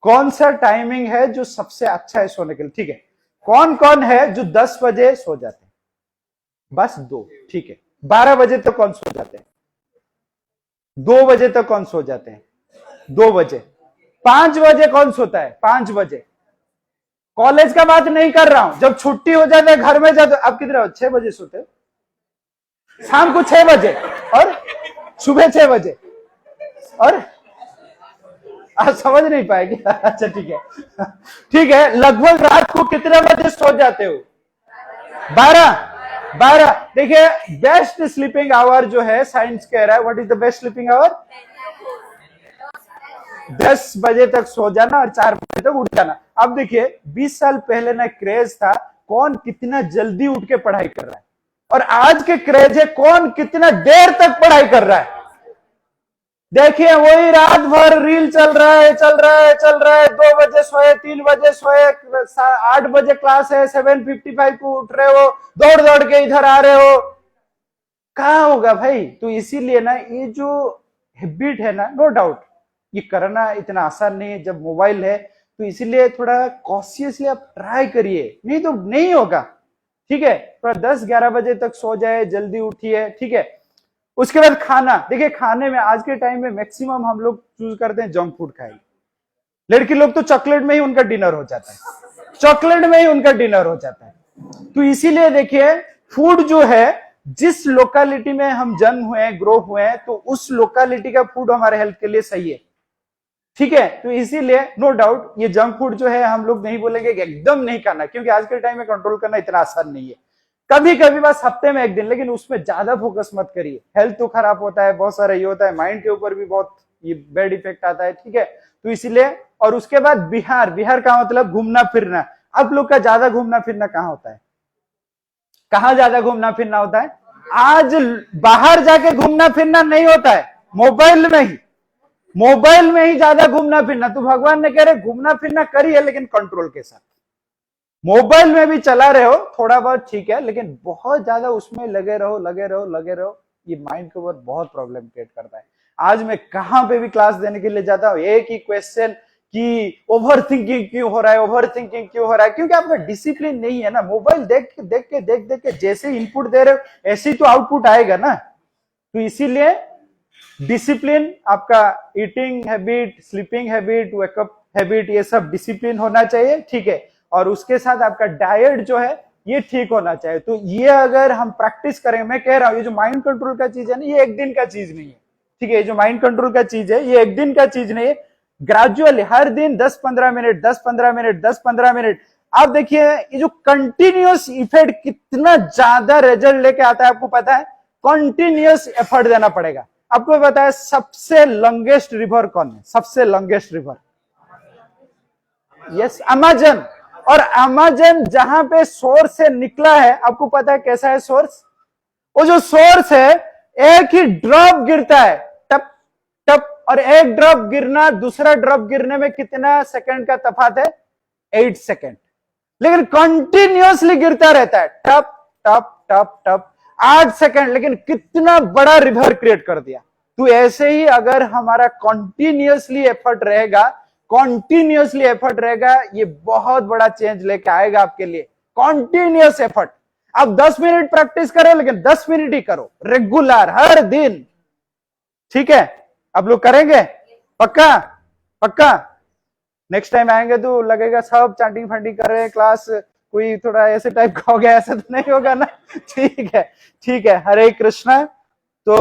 कौन सा टाइमिंग है जो सबसे अच्छा है सोने के लिए, ठीक है? कौन कौन है जो 10 बजे सो जाते हैं? बस 2, ठीक है? 12 बजे तक कौन सो जाते हैं? 2 बजे तक कौन सो जाते हैं? 2 बजे। 5 बजे कौन सोता है? 5 बजे। कॉलेज का बात नहीं कर रहा हूं, जब छुट्टी हो जाता है घर में जाते, आप कितने 6 बजे सोते हो? शाम को 6 बजे और सुबह 6 बजे, और आप समझ नहीं पाएंगे? अच्छा ठीक है, ठीक है। लगभग रात को कितने बजे सो जाते हो? 12। देखिए बेस्ट स्लीपिंग आवर जो है, साइंस कह रहा है what is the best sleeping hour? 10 बजे तक सो जाना और 4 बजे तक उठ जाना। अब देखिए 20 साल पहले ना क्रेज था कौन कितना जल्दी उठ के पढ़ाई कर रहा है, और आज के क्रेज है कौन कितना देर तक पढ़ाई कर रहा है। देखिए वही रात भर रील चल रहा है 2 बजे सोए, 3 बजे सोए, 8 बजे क्लास है, 7:55 को उठ रहे हो, दौड़ दौड़ के इधर आ रहे हो, कहाँ होगा भाई? तो इसीलिए ना ये जो हैबिट है ना, नो डाउट ये करना इतना आसान नहीं है जब मोबाइल है, तो इसीलिए थोड़ा कॉशियसली आप ट्राई करिए, नहीं तो नहीं होगा, ठीक है? थोड़ा 10-11 बजे तक सो जाए, जल्दी उठिए, ठीक है? उसके बाद खाना, देखिए खाने में आज के टाइम में मैक्सिमम हम लोग चूज करते हैं जंक फूड खाएंगे, लड़की लोग तो चॉकलेट में ही उनका डिनर हो जाता है, चॉकलेट में ही उनका डिनर हो जाता है। तो इसीलिए देखिए फूड जो है, जिस लोकेलिटी में हम जन्म हुए हैं, ग्रो हुए हैं, तो उस लोकेलिटी का फूड हमारे हेल्थ के लिए सही है, ठीक है। तो इसीलिए नो डाउट ये जंक फूड जो है हम लोग नहीं बोलेंगे कि एकदम नहीं करना, क्योंकि आज के टाइम में कंट्रोल करना इतना आसान नहीं है। कभी कभी बस हफ्ते में एक दिन, लेकिन उसमें ज्यादा फोकस मत करिए। हेल्थ तो खराब होता है, बहुत सारा ये होता है, माइंड के ऊपर भी बहुत ये बैड इफेक्ट आता है, ठीक है। तो इसीलिए, और उसके बाद बिहार का मतलब घूमना फिरना। आप लोग का ज्यादा घूमना फिरना कहाँ होता है? कहाँ ज्यादा घूमना फिरना होता है? आज बाहर जाके घूमना फिरना नहीं होता है, मोबाइल में ही ज्यादा घूमना फिरना। तो भगवान ने कह रहे घूमना फिरना करिए, लेकिन कंट्रोल के साथ। मोबाइल में भी चला रहे हो थोड़ा बहुत, ठीक है, लेकिन बहुत ज्यादा उसमें लगे रहो, ये माइंड के ऊपर बहुत प्रॉब्लम क्रिएट करता है। आज मैं कहां पे भी क्लास देने के लिए जाता हूं, एक ही क्वेश्चन कि ओवर थिंकिंग क्यों हो रहा है, क्योंकि आपका डिसिप्लिन नहीं है ना। मोबाइल देख के जैसे इनपुट दे रहे हो ऐसे ही तो आउटपुट आएगा ना। तो इसीलिए डिसिप्लिन, आपका eating habit, sleeping habit, wake up habit, ये सब डिसिप्लिन होना चाहिए, ठीक है। और उसके साथ आपका डाइट जो है ये ठीक होना चाहिए। तो ये अगर हम प्रैक्टिस करें, मैं कह रहा हूं ये जो माइंड कंट्रोल का चीज है ना, ये एक दिन का चीज नहीं है, ठीक है। ये जो माइंड कंट्रोल का चीज है ये एक दिन का चीज नहीं है, ग्रेजुअली हर दिन 10-15 मिनट। आप देखिए ये जो कंटिन्यूअस इफेक्ट कितना ज्यादा रिजल्ट लेके आता है, आपको पता है। कंटिन्यूअस एफर्ट देना पड़ेगा। आपको पता है सबसे लॉन्गेस्ट रिवर कौन है? सबसे लॉन्गेस्ट रिवर, यस, अमेज़न। और अमेज़न जहां पे सोर्स से निकला है, आपको पता है कैसा है सोर्स? वो जो सोर्स है, एक ही ड्रॉप गिरता है, टप टप, और एक ड्रॉप गिरना दूसरा ड्रॉप गिरने में कितना सेकंड का तफात है? 8 सेकंड। लेकिन कंटिन्यूअसली गिरता रहता है, टप टप टप टप, 8 सेकंड, लेकिन कितना बड़ा रिवर क्रिएट कर दिया। तो ऐसे ही अगर हमारा कंटिन्यूअसली एफर्ट रहेगा, ये बहुत बड़ा चेंज लेके आएगा आपके लिए। Continuous effort. आप 10 मिनट प्रैक्टिस करो, लेकिन 10 मिनट ही करो, रेगुलर, हर दिन, ठीक है। आप लोग करेंगे? पक्का। नेक्स्ट टाइम आएंगे तो लगेगा सब चांटिंग फंटिंग कर रहे हैं, क्लास कोई थोड़ा ऐसे टाइप का हो गया, ऐसा तो नहीं होगा ना? ठीक है। हरे कृष्णा। तो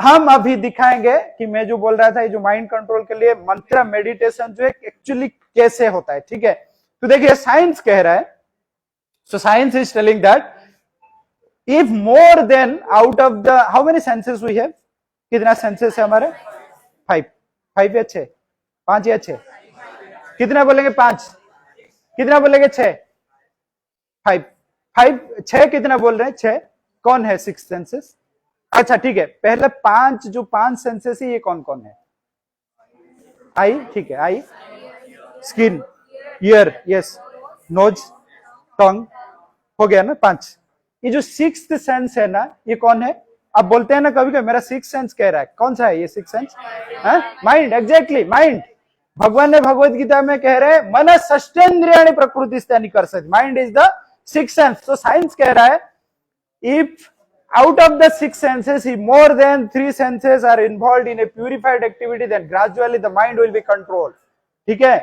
हम अभी दिखाएंगे कि मैं जो बोल रहा था, ये जो माइंड कंट्रोल के लिए मंत्र मेडिटेशन जो है एक्चुअली कैसे होता है, ठीक है। तो देखिए साइंस कह रहा है, so science is telling that if more than out of the how many senses we have, कितना सेंसेस है हमारे? 5 या 6? 5 या 6? कितना बोलेंगे? 5? कितना बोलेंगे? 6? 5 6 कितना बोल रहे हैं? 6 कौन है? 6 सेंसेस। अच्छा ठीक है, पहले 5 जो 5 सेंसेस है ये कौन कौन है? आई, ठीक है, आई, स्किन, ईयर, यस, नोज, टंग, हो गया ना 5। ये जो 6th सेंस है ना, ये कौन है? आप बोलते हैं ना कभी कभी मेरा 6th सेंस कह रहा है, कौन सा है ये 6th sense? Mind, exactly, mind. भगवान ने भगवत गीता में कह रहे हैं मन षष्ठेन्द्रियाणि प्रकृतिस्थानि कर्षति, mind is the 6th sense. तो साइंस कह रहा है if out of the 6 senses, if more than 3 senses are involved in a purified activity, then gradually the mind will be controlled, ठीक है।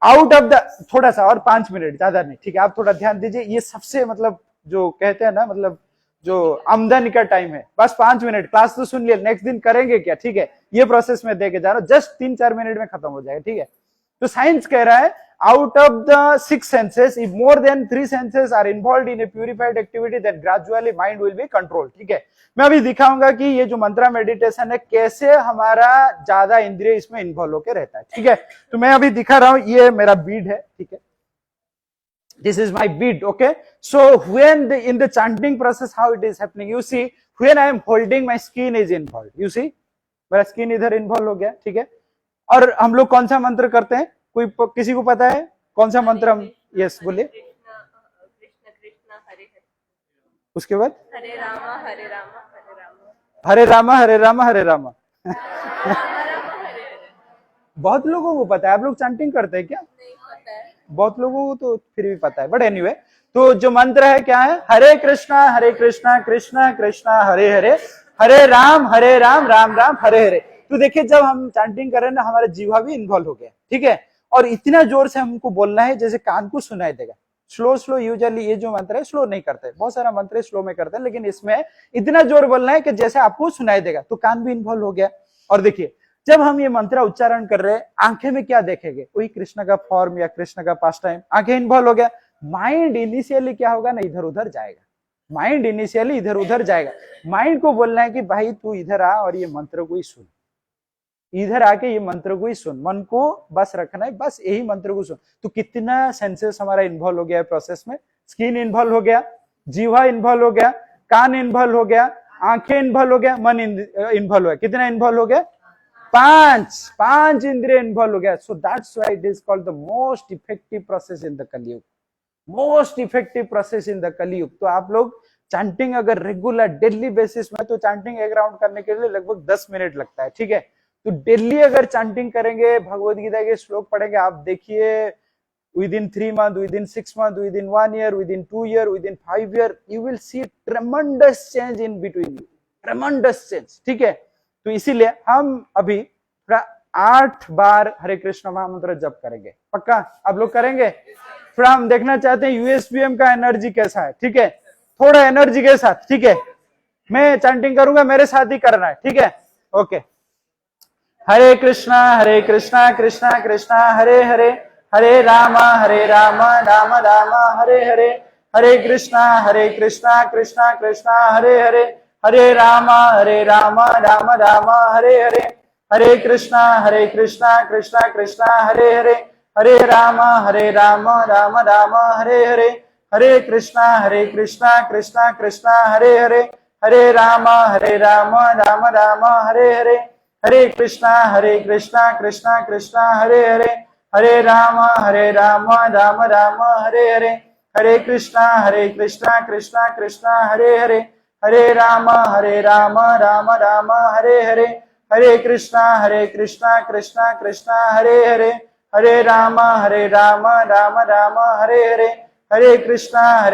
out of the, थोड़ा सा और 5 minute, ज्यादा नहीं, ठीक है। आप थोड़ा ध्यान दीजिए, ये सबसे मतलब जो कहते हैं ना, मतलब जो आमदनी का टाइम है, बस 5 मिनट। क्लास तो सुन लिया, नेक्स्ट दिन करेंगे क्या, ठीक है। ये प्रोसेस में देके जा रहा हूं, जस्ट 3-4 मिनट में खत्म हो जाएगा, ठीक है। तो साइंस कह रहा है out of the 6 senses, if more than 3 senses are involved in a purified activity, then gradually mind will be controlled, ठीक है। मैं अभी दिखाऊंगा कि ये जो मंत्रा मेडिटेशन है कैसे हमारा ज्यादा इंद्रिय इसमें इन्वॉल्व होकर रहता है, ठीक है। तो मैं अभी दिखा रहा हूं, ये मेरा बीड है, ठीक है। This is my bead, okay. So when in the chanting process, how it is happening, you see, when I am holding, my skin is involved, you see, मेरा स्किन इधर इन्वॉल्व हो गया, ठीक है। और हम लोग कौन सा मंत्र करते हैं? कोई किसी को पता है कौन सा मंत्र हम? यस, बोलिए। कृष्ण कृष्ण हरे हरे, उसके बाद हरे रामा हरे रामा हरे रामा, हरे रामा हरे रामा हरे रामा। बहुत लोगों को पता है। आप लोग चैंटिंग करते हैं क्या? नहीं पता है। बहुत लोगों को तो फिर भी पता है, बट एनीवे। तो जो मंत्र है क्या है? हरे कृष्णा कृष्णा कृष्णा हरे हरे, हरे राम राम राम हरे हरे। तो देखिए जब हम चैंटिंग कर रहे हैं ना, हमारा जीवा भी इन्वॉल्व हो गया, ठीक है। और इतना जोर से हमको बोलना है जैसे कान को सुनाई देगा। स्लो यूजुअली ये जो मंत्र है स्लो नहीं करते, बहुत सारा मंत्र स्लो में करते हैं, लेकिन इसमें इतना जोर बोलना है कि जैसे आपको सुनाई देगा। तो कान भी इन्वॉल्व हो गया। और देखिए जब हम ये मंत्र उच्चारण कर रहे हैं, आंखें में क्या देखेंगे? वही कृष्ण का फॉर्म या कृष्ण का पास टाइम, आंखें इन्वॉल्व हो गया। माइंड इनिशियली क्या होगा ना, इधर उधर जाएगा। माइंड इनिशियली इधर उधर जाएगा। माइंड को बोलना है कि भाई तू इधर आ और ये मंत्र को ही सुन, इधर आके ये मंत्र को ही सुन। मन को बस रखना है, बस यही मंत्र को सुन। तो कितना सेंसेस हमारा इन्वॉल्व हो गया है प्रोसेस में। स्किन इन्वॉल्व हो गया, जीवा इन्वॉल्व हो गया, कान इन्वॉल्व हो गया, आंखें इन्वॉल्व हो गया, मन इन्वॉल्व हो गया। कितना इन्वॉल्व हो गया? पांच इंद्रिय इन्वॉल्व हो गया। So that's why it is called the most effective process in the Kalyug. Most effective process in the Kalyug. तो आप लोग चैंटिंग अगर रेगुलर डेली बेसिस में, तो चैंटिंग एक राउंड करने के लिए लगभग 10 मिनट लगता है, ठीक है। तो डेली अगर चैंटिंग करेंगे, भगवद गीता के श्लोक पढ़ेंगे, आप देखिए within 3 months, within 6 months, within 1 year, within 2 years, within 5 years, you will see tremendous change in between you, tremendous change, ठीक है। तो इसीलिए हम अभी 8 बार हरे कृष्ण महामंत्र जप करेंगे, पक्का आप लोग करेंगे। फिर हम देखना चाहते हैं यूएसबीएम का एनर्जी कैसा है, ठीक है। थोड़ा एनर्जी के साथ, ठीक है। मैं चैंटिंग करूंगा, मेरे साथ ही करना है, ठीक है। ओके। हरे कृष्णा कृष्णा कृष्णा हरे हरे, हरे राम राम राम हरे हरे, हरे कृष्णा कृष्णा कृष्णा हरे हरे, हरे राम राम राम हरे हरे, हरे कृष्णा कृष्णा कृष्णा हरे हरे, हरे राम राम राम हरे हरे, हरे कृष्णा कृष्णा कृष्णा हरे हरे, हरे राम राम राम हरे हरे, हरे कृष्णा कृष्णा कृष्णा हरे हरे, हरे राम राम राम हरे हरे, हरे कृष्णा कृष्णा कृष्णा हरे हरे, हरे राम राम राम हरे हरे, हरे कृष्णा कृष्णा कृष्णा हरे हरे, हरे राम राम राम हरे हरे, हरे कृष्णा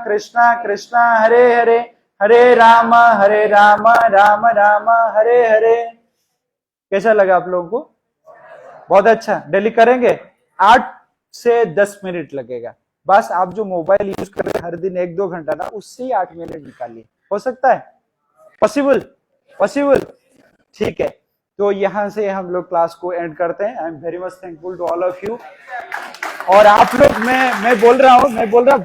कृष्णा कृष्णा हरे हरे, हरे राम राम राम हरे हरे। कैसा लगा आप लोगों को? बहुत अच्छा। डेली करेंगे, 8 से 10 मिनट लगेगा बस। आप जो मोबाइल यूज कर रहे हैं हर दिन 1-2 घंटा ना, उससे ही 8 मिनट निकालिए। हो सकता है? पॉसिबल? पॉसिबल, ठीक है। तो यहां से हम लोग क्लास को एंड करते हैं। I am very much thankful to all of you. और आप लोग, मैं बोल रहा हूँ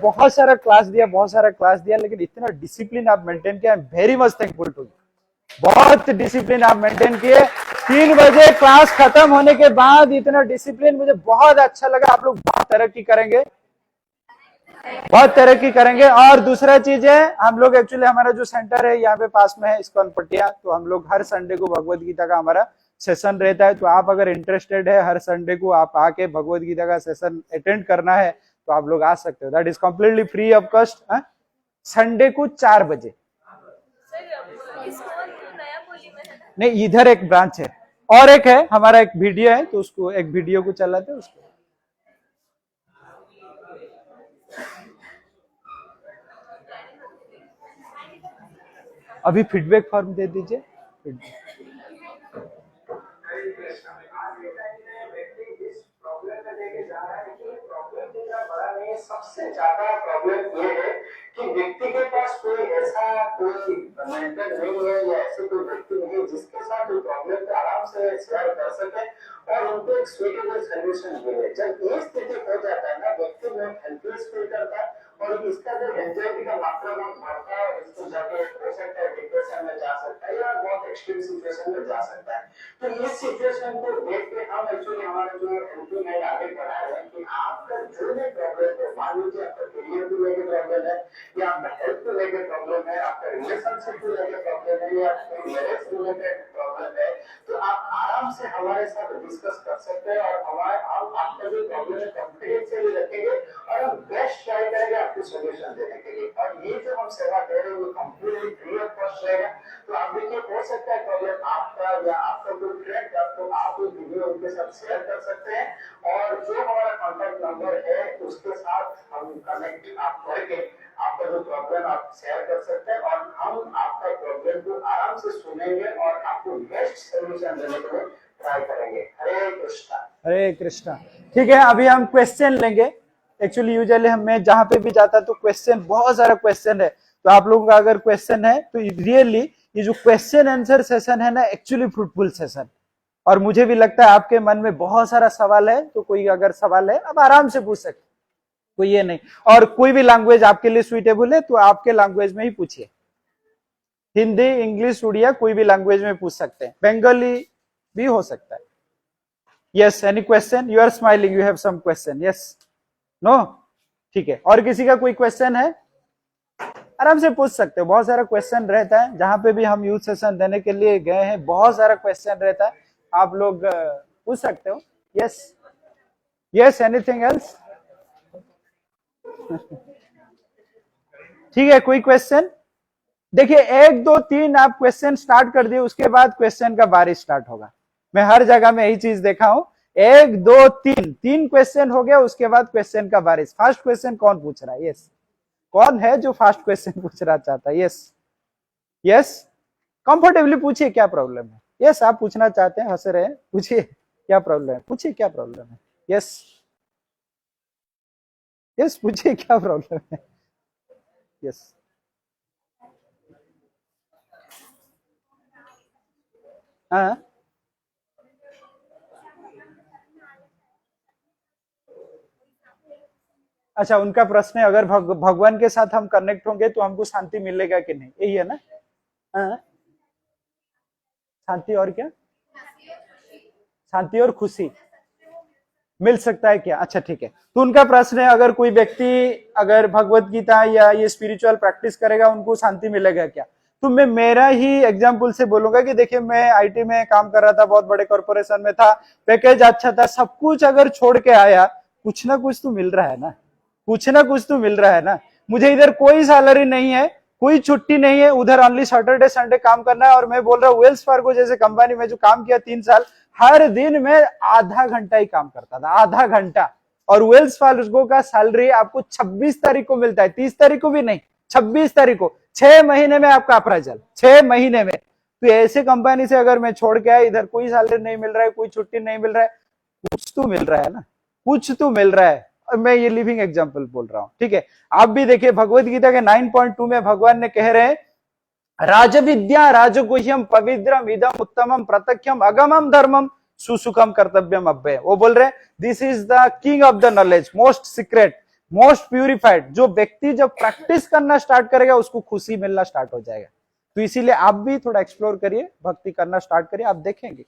बहुत सारा क्लास दिया, लेकिन इतना डिसिप्लिन आप मेंटेन किया। I am very much thankful to you. बहुत डिसिप्लिन आप मेंटेन किए। 3 बजे क्लास खत्म होने के बाद इतना डिसिप्लिन, मुझे बहुत अच्छा लगा। आप लोग बहुत तरक्की करेंगे। और दूसरा चीज है, हम लोग एक्चुअली हमारा जो सेंटर है यहाँ पे पास में है, इस्कॉन पटिया, तो हम लोग हर संडे को भगवद गीता का हमारा सेशन रहता है। तो आप अगर इंटरेस्टेड है, हर संडे को आप आके भगवद गीता का सेशन अटेंड करना है, तो आप लोग आ सकते हो। That is completely free of cost. Sunday को 4 बजे। नहीं, इधर एक ब्रांच है और एक है हमारा, एक वीडियो है, तो उसको एक वीडियो को चलाते हैं उसको। अभी फीडबैक फॉर्म दे दीजिए। सबसे ज्यादा प्रॉब्लम ये है कि व्यक्ति के पास कोई मेंटर नहीं है, या ऐसे कोई व्यक्ति नहीं है जिसके साथ वो प्रॉब्लम को आराम से शेयर कर सके और उनको एक सुटेबल सॉल्यूशन मिले। जब ये स्थिति हो जाता है ना, व्यक्ति बहुत हेल्पलेस फील करता है और इसका जो एंजाइटी का मात्रा बहुत बढ़ता है, इसको जाके हो सकता है डिप्रेशन में जा सकता है या बहुत एक्सट्रीम सिचुएशन में जा सकता है। तो इस सिचुएशन को देख के हम एक्चुअली हमारा जो हेल्पिंग हैंड आगे बढ़ा रहे हैं कि आपका जो भी प्रॉब्लम है, मान लीजिए आपका करियर को लेकर प्रॉब्लम है, या आपका हेल्थ को लेकर प्रॉब्लम है, आपका रिलेशनशिप को लेकर प्रॉब्लम है, या मैरिज रिलेटेड प्रॉब्लम है, तो आप आराम से हमारे साथ डिस्कस कर सकते हैं और हम आपका जो प्रॉब्लम है कॉन्फिडेंशियली रखेंगे और हम बेस्ट ट्राई करेंगे आपको सॉल्यूशन देने के लिए। और ये जो हम सेवा दे रहे हैं वो कंप्लीटली फ्री ऑफ कॉस्ट रहेगा। तो आप देखिए, हो सकता है प्रॉब्लम आपका या आपका कोई फ्रेंड, आपको आप ये वीडियो उनके साथ शेयर कर सकते हैं और जो हमारा कॉन्टैक्ट नंबर है उसके साथ हम कनेक्ट आप करके आपका जो प्रॉब्लम आप शेयर कर सकते हैं और हम आपका प्रॉब्लम को आराम से सुनेंगे और आपको बेस्ट सॉल्यूशन देने के लिए ट्राई करेंगे। हरे कृष्णा। हरे कृष्णा। ठीक है, अभी हम क्वेश्चन लेंगे। एक्चुअली यूजुअली मैं जहां पे भी जाता तो क्वेश्चन, बहुत सारा क्वेश्चन है, तो आप लोगों का अगर क्वेश्चन है तो रियली ये जो क्वेश्चन आंसर सेशन है ना, एक्चुअली फ्रूटफुल सेशन, और मुझे भी लगता है आपके मन में बहुत सारा सवाल है, तो कोई अगर सवाल है आप आराम से पूछ सकते, कोई ये नहीं। और कोई भी लैंग्वेज आपके लिए सुइटेबल है तो आपके लैंग्वेज में ही पूछिए, हिंदी, इंग्लिश, उड़िया, कोई भी लैंग्वेज में पूछ सकते हैं, बंगाली भी हो सकता है। Yes, any question? You are smiling, you have some question? Yes, no, ठीक है। और किसी का कोई क्वेश्चन है? आराम से पूछ सकते हो, बहुत सारा क्वेश्चन रहता है, जहां पे भी हम यूथ सेशन देने के लिए गए हैं बहुत सारा क्वेश्चन रहता है, आप लोग पूछ सकते हो। Yes, yes, anything else? ठीक है, कोई क्वेश्चन? देखिए 1 2 3 आप क्वेश्चन स्टार्ट कर दिए, उसके बाद क्वेश्चन का बारिश स्टार्ट होगा। मैं हर जगह में यही चीज देखा हूं, 1 2 3 क्वेश्चन हो गया, उसके बाद क्वेश्चन का बारिश। फर्स्ट क्वेश्चन कौन पूछ रहा है? यस, कौन है जो फर्स्ट क्वेश्चन पूछना चाहता है? यस, यस, कंफर्टेबली पूछिए, क्या प्रॉब्लम है? यस, आप पूछना चाहते हैं, हंस रहे हैं, पूछिए क्या प्रॉब्लम है, पूछिए क्या प्रॉब्लम है। यस, यस, पूछिए क्या प्रॉब्लम है। यस, हाँ, अच्छा, उनका प्रश्न है अगर भगवान के साथ हम कनेक्ट होंगे तो हमको शांति मिलेगा कि नहीं, यही है ना? हाँ, शांति और क्या? शांति और खुशी मिल सकता है क्या? अच्छा, ठीक है। तो उनका प्रश्न है अगर कोई व्यक्ति अगर भगवत गीता या ये स्पिरिचुअल प्रैक्टिस करेगा उनको शांति मिलेगा क्या? तो मैं मेरा ही एग्जांपल से बोलूंगा कि देखिए मैं आईटी में काम कर रहा था, बहुत बड़े कॉर्पोरेशन में था, पैकेज अच्छा था, सब कुछ अगर छोड़ के आया, कुछ ना कुछ तो मिल रहा है ना, कुछ ना कुछ तो मिल रहा है ना। मुझे इधर कोई सैलरी नहीं है, कोई छुट्टी नहीं है, उधर ओनली सैटरडे संडे काम करना है। और मैं बोल रहा हूँ वेल्स फार्गो जैसे कंपनी में जो काम किया 3 साल, हर दिन मैं आधा घंटा ही काम करता था, आधा घंटा। और वेल्स फार्गो का सैलरी आपको 26 तारीख को मिलता है, 30 तारीख को भी नहीं, 26 तारीख को। 6 महीने में आपका अप्राइजल, 6 महीने में। तो ऐसे कंपनी से अगर मैं छोड़ के आया, इधर कोई सैलरी नहीं मिल रहा है, कोई छुट्टी नहीं मिल रहा है, कुछ तो मिल रहा है ना, कुछ तो मिल रहा है। मैं ये लिविंग एग्जांपल बोल रहा हूं, ठीक है। आप भी देखिए भगवत गीता के 9.2 में भगवान ने कह रहे हैं, राजविद्या राजगुह्यम पवित्रम इदम उत्तमम प्रत्यक्षम अगमम धर्मम सुसुखम कर्तव्यम अव्यय। वो बोल रहे हैं this is the king of the knowledge, most secret, most purified. जो व्यक्ति जब प्रैक्टिस करना स्टार्ट करेगा उसको खुशी मिलना स्टार्ट हो जाएगा। तो इसीलिए आप भी थोड़ा एक्सप्लोर करिए, भक्ति करना स्टार्ट करिए, आप देखेंगे,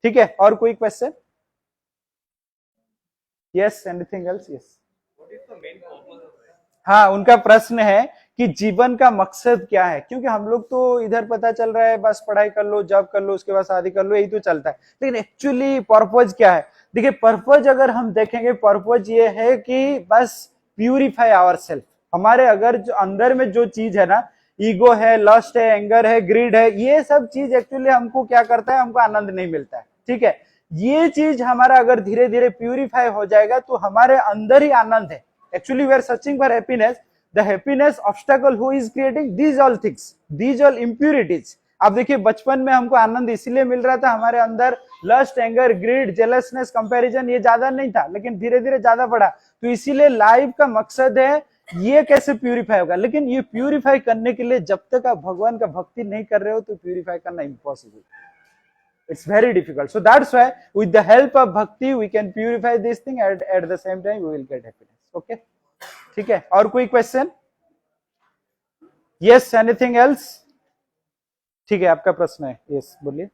ठीक है। और कोई question? Yes, anything else? Yes, हाँ, उनका प्रश्न है कि जीवन का मकसद क्या है, क्योंकि हम लोग तो इधर पता चल रहा है बस पढ़ाई कर लो, जॉब कर लो, उसके बाद शादी कर लो, यही तो चलता है, लेकिन एक्चुअली पर्पज क्या है? देखिए पर्पज अगर हम देखेंगे, पर्पज ये है कि बस प्यूरिफाई आवरसेल्फ। हमारे अगर जो अंदर में जो चीज है ना, ईगो है, लस्ट है, एंगर है, ग्रीड है, ये सब चीज एक्चुअली हमको क्या करता है, हमको आनंद नहीं मिलता है, ठीक है। ये चीज हमारा अगर धीरे धीरे प्यूरिफाई हो जाएगा तो हमारे अंदर ही आनंद है। Actually we are searching for happiness, the happiness obstacle who is creating these all things, these all impurities. आप देखिए बचपन में हमको आनंद इसलिए मिल रहा था, हमारे अंदर लस्ट, एंगर, ग्रीड, जेलसनेस, कंपैरिजन ये ज्यादा नहीं था, लेकिन धीरे धीरे ज्यादा बढ़ा। तो इसीलिए लाइफ का मकसद है ये कैसे प्यूरिफाई होगा। लेकिन ये प्यूरिफाई करने के लिए जब तक आप भगवान का भक्ति नहीं कर रहे हो तो प्यूरिफाई करना impossible, it's very difficult. So that's why with the help of bhakti we can purify this thing, at the same time we will get happiness. Okay, ठीक है। और कोई क्वेश्चन? yes, anything else? ठीक है, आपका प्रश्न है, yes, बोलिए।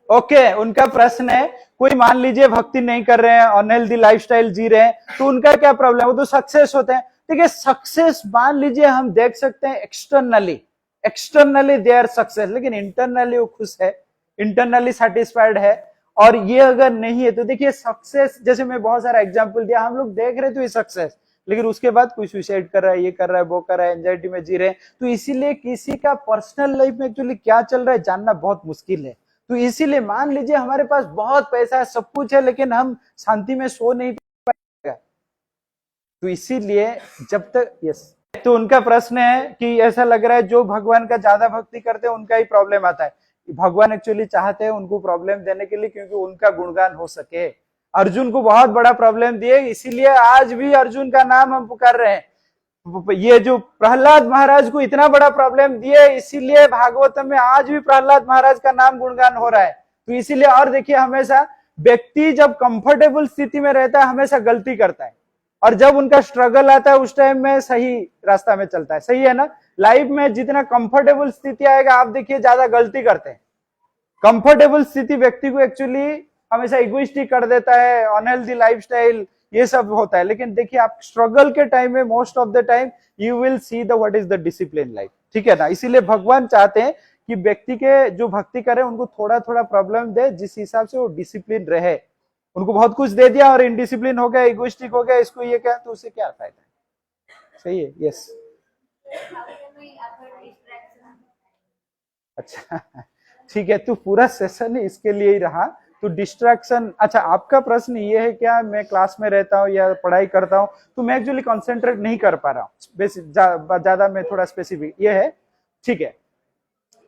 ओके, उनका प्रश्न है कोई मान लीजिए भक्ति नहीं कर रहे हैं, अनहेल्दी लाइफस्टाइल जी रहे हैं, तो उनका क्या प्रॉब्लम है? वो तो सक्सेस होते हैं। ठीक है, सक्सेस मान लीजिए हम देख सकते हैं एक्सटर्नली दे आर सक्सेस, लेकिन इंटरनली वो खुश है, इंटरनली सेटिस्फाइड है। और ये अगर नहीं है तो देखिए सक्सेस, जैसे मैं बहुत सारा एग्जांपल दिया, हम लोग देख रहे थे सक्सेस, लेकिन उसके बाद कोई सुसाइड कर रहा है, ये कर रहा है, वो कर रहा है, एंजाइटी में जी रहे हैं। तो इसीलिए किसी का पर्सनल लाइफ में एक्चुअली क्या चल रहा है जानना बहुत मुश्किल है। तो इसीलिए मान लीजिए हमारे पास बहुत पैसा है, सब कुछ है, लेकिन हम शांति में सो नहीं पाएगा। तो इसीलिए जब तक यस, तो उनका प्रश्न है कि ऐसा लग रहा है जो भगवान का ज्यादा भक्ति करते हैं उनका ही प्रॉब्लम आता है। भगवान एक्चुअली चाहते हैं उनको प्रॉब्लम देने के लिए, क्योंकि उनका गुणगान हो सके। अर्जुन को बहुत बड़ा प्रॉब्लम दिए, इसीलिए आज भी अर्जुन का नाम हम पुकार रहे हैं। ये जो प्रहलाद महाराज को इतना बड़ा प्रॉब्लम दिए, इसीलिए भागवतम में आज भी प्रहलाद महाराज का नाम गुणगान हो रहा है। तो इसीलिए, और देखिए हमेशा व्यक्ति जब कंफर्टेबल स्थिति में रहता है हमेशा गलती करता है, और जब उनका स्ट्रगल आता है उस टाइम में सही रास्ता में चलता है। सही है ना? लाइफ में जितना कंफर्टेबल स्थिति आएगा आप देखिए ज्यादा गलती करते हैं। कंफर्टेबल स्थिति व्यक्ति को एक्चुअली हमेशा इगोइस्टिक कर देता है, अनहेल्दी लाइफस्टाइल, ये सब होता है। लेकिन देखिए आप स्ट्रगल के टाइम में most of the time you will see the what is the discipline life. ठीक है ना? इसीलिए भगवान चाहते हैं कि व्यक्ति के जो भक्ति करे उनको थोड़ा थोड़ा प्रॉब्लम दे, जिस हिसाब से वो डिसिप्लिन रहे। उनको बहुत कुछ दे दिया और इनडिसिप्लिन हो गया, इगोइस्टिक हो गया, इसको ये क्या, तो उससे क्या फायदा है? सही है? यस। अच्छा ठीक है, तो पूरा सेशन इसके लिए ही रहा। तो डिस्ट्रैक्शन, अच्छा आपका प्रश्न ये है क्या, मैं क्लास में रहता हूँ या पढ़ाई करता हूँ तो मैं एक्चुअली कंसंट्रेट नहीं कर पा रहा हूँ, ज्यादा मैं थोड़ा स्पेसिफिक ये है। ठीक है,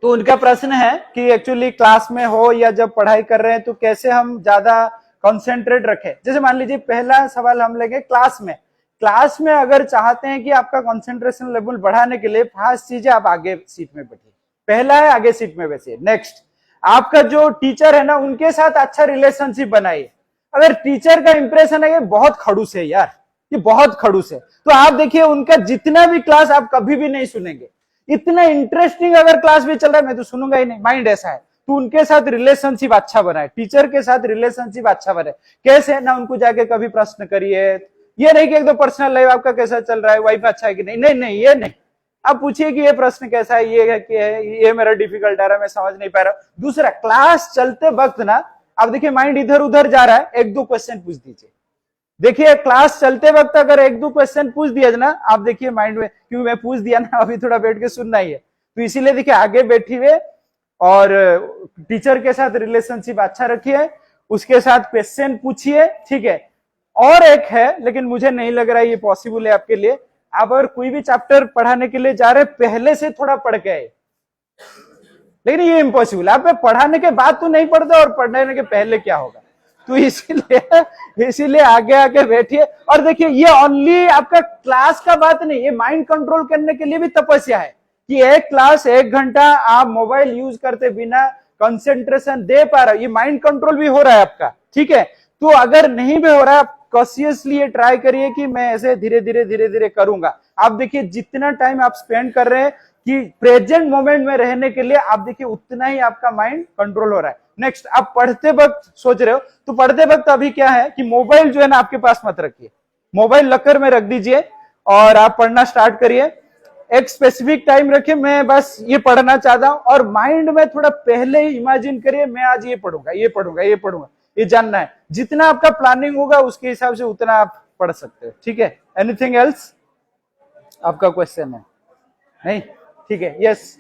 तो उनका प्रश्न है कि एक्चुअली क्लास में हो या जब पढ़ाई कर रहे हैं तो कैसे हम ज्यादा कंसंट्रेट रखें। जैसे मान लीजिए पहला सवाल हम लेंगे क्लास में अगर चाहते हैं कि आपका कंसंट्रेशन लेवल बढ़ाने के लिए फर्स्ट चीज है आप आगे सीट में बैठिए, पहला है आगे सीट में बैठिए। नेक्स्ट, आपका जो टीचर है ना उनके साथ अच्छा रिलेशनशिप बनाइए। अगर टीचर का इंप्रेशन है ये बहुत खड़ूस है यार, ये बहुत खड़ूस है, तो आप देखिए उनका जितना भी क्लास आप कभी भी नहीं सुनेंगे। इतना इंटरेस्टिंग अगर क्लास भी चल रहा है मैं तो सुनूंगा ही नहीं, माइंड ऐसा है। तो उनके साथ रिलेशनशिप अच्छा बनाए, टीचर के साथ रिलेशनशिप अच्छा बने। कैसे ना, उनको जाके कभी प्रश्न करिए, ये नहीं कि एक दो पर्सनल लाइफ आपका कैसा चल रहा है, वाइफ अच्छा है कि नहीं, नहीं नहीं ये नहीं। आप पूछिए कि ये प्रश्न कैसा है, ये है कि है, ये मेरा डिफिकल्ट आ रहा है, मैं समझ नहीं पा रहा। दूसरा, क्लास चलते वक्त ना आप देखिए माइंड इधर उधर जा रहा है, एक दो क्वेश्चन पूछ दीजिए। देखिए क्लास चलते वक्त अगर एक दो क्वेश्चन पूछ दिया ना, आप देखिए माइंड में, क्योंकि मैं पूछ दिया ना, अभी थोड़ा बैठ के सुनना ही है, तो इसीलिए देखिए आगे बैठी हुए और टीचर के साथ रिलेशनशिप अच्छा रखिए, उसके साथ क्वेश्चन पूछिए। ठीक है, और एक है, लेकिन मुझे नहीं लग रहा है ये पॉसिबल है आपके लिए, आप अगर कोई भी चैप्टर पढ़ाने के लिए जा रहे पहले से थोड़ा पढ़ के आए, लेकिन ये इम्पॉसिबल है। आप पढ़ाने के बाद तो नहीं पढ़ते और पढ़ाने के पहले क्या होगा, तो इसीलिए आगे आके बैठिए। और देखिए ये ओनली आपका क्लास का बात नहीं, ये माइंड कंट्रोल करने के लिए भी तपस्या है कि एक क्लास 1 घंटा आप मोबाइल यूज करते बिना कंसेंट्रेशन दे पा रहे हो, ये माइंड कंट्रोल भी हो रहा है आपका। ठीक है, तो अगर नहीं भी हो रहा है कॉन्शियसली ये ट्राई करिए कि मैं ऐसे धीरे धीरे करूंगा। आप देखिए जितना टाइम आप स्पेंड कर रहे हैं कि प्रेजेंट मोमेंट में रहने के लिए, आप देखिए उतना ही आपका माइंड कंट्रोल हो रहा है। नेक्स्ट, आप पढ़ते वक्त सोच रहे हो तो पढ़ते वक्त अभी क्या है कि मोबाइल जो है ना आपके पास मत रखिए, मोबाइल लॉकर में रख दीजिए और आप पढ़ना स्टार्ट करिए। एक स्पेसिफिक टाइम रखिए, मैं बस ये पढ़ना चाहता हूं, और माइंड में थोड़ा पहले ही इमेजिन करिए मैं आज ये पढ़ूंगा, ये पढ़ूंगा, ये पढ़ूंगा, ये जानना है। जितना आपका प्लानिंग होगा उसके हिसाब से उतना आप पढ़ सकते हो। ठीक है, एनीथिंग एल्स आपका क्वेश्चन है? नहीं, ठीक है, यस।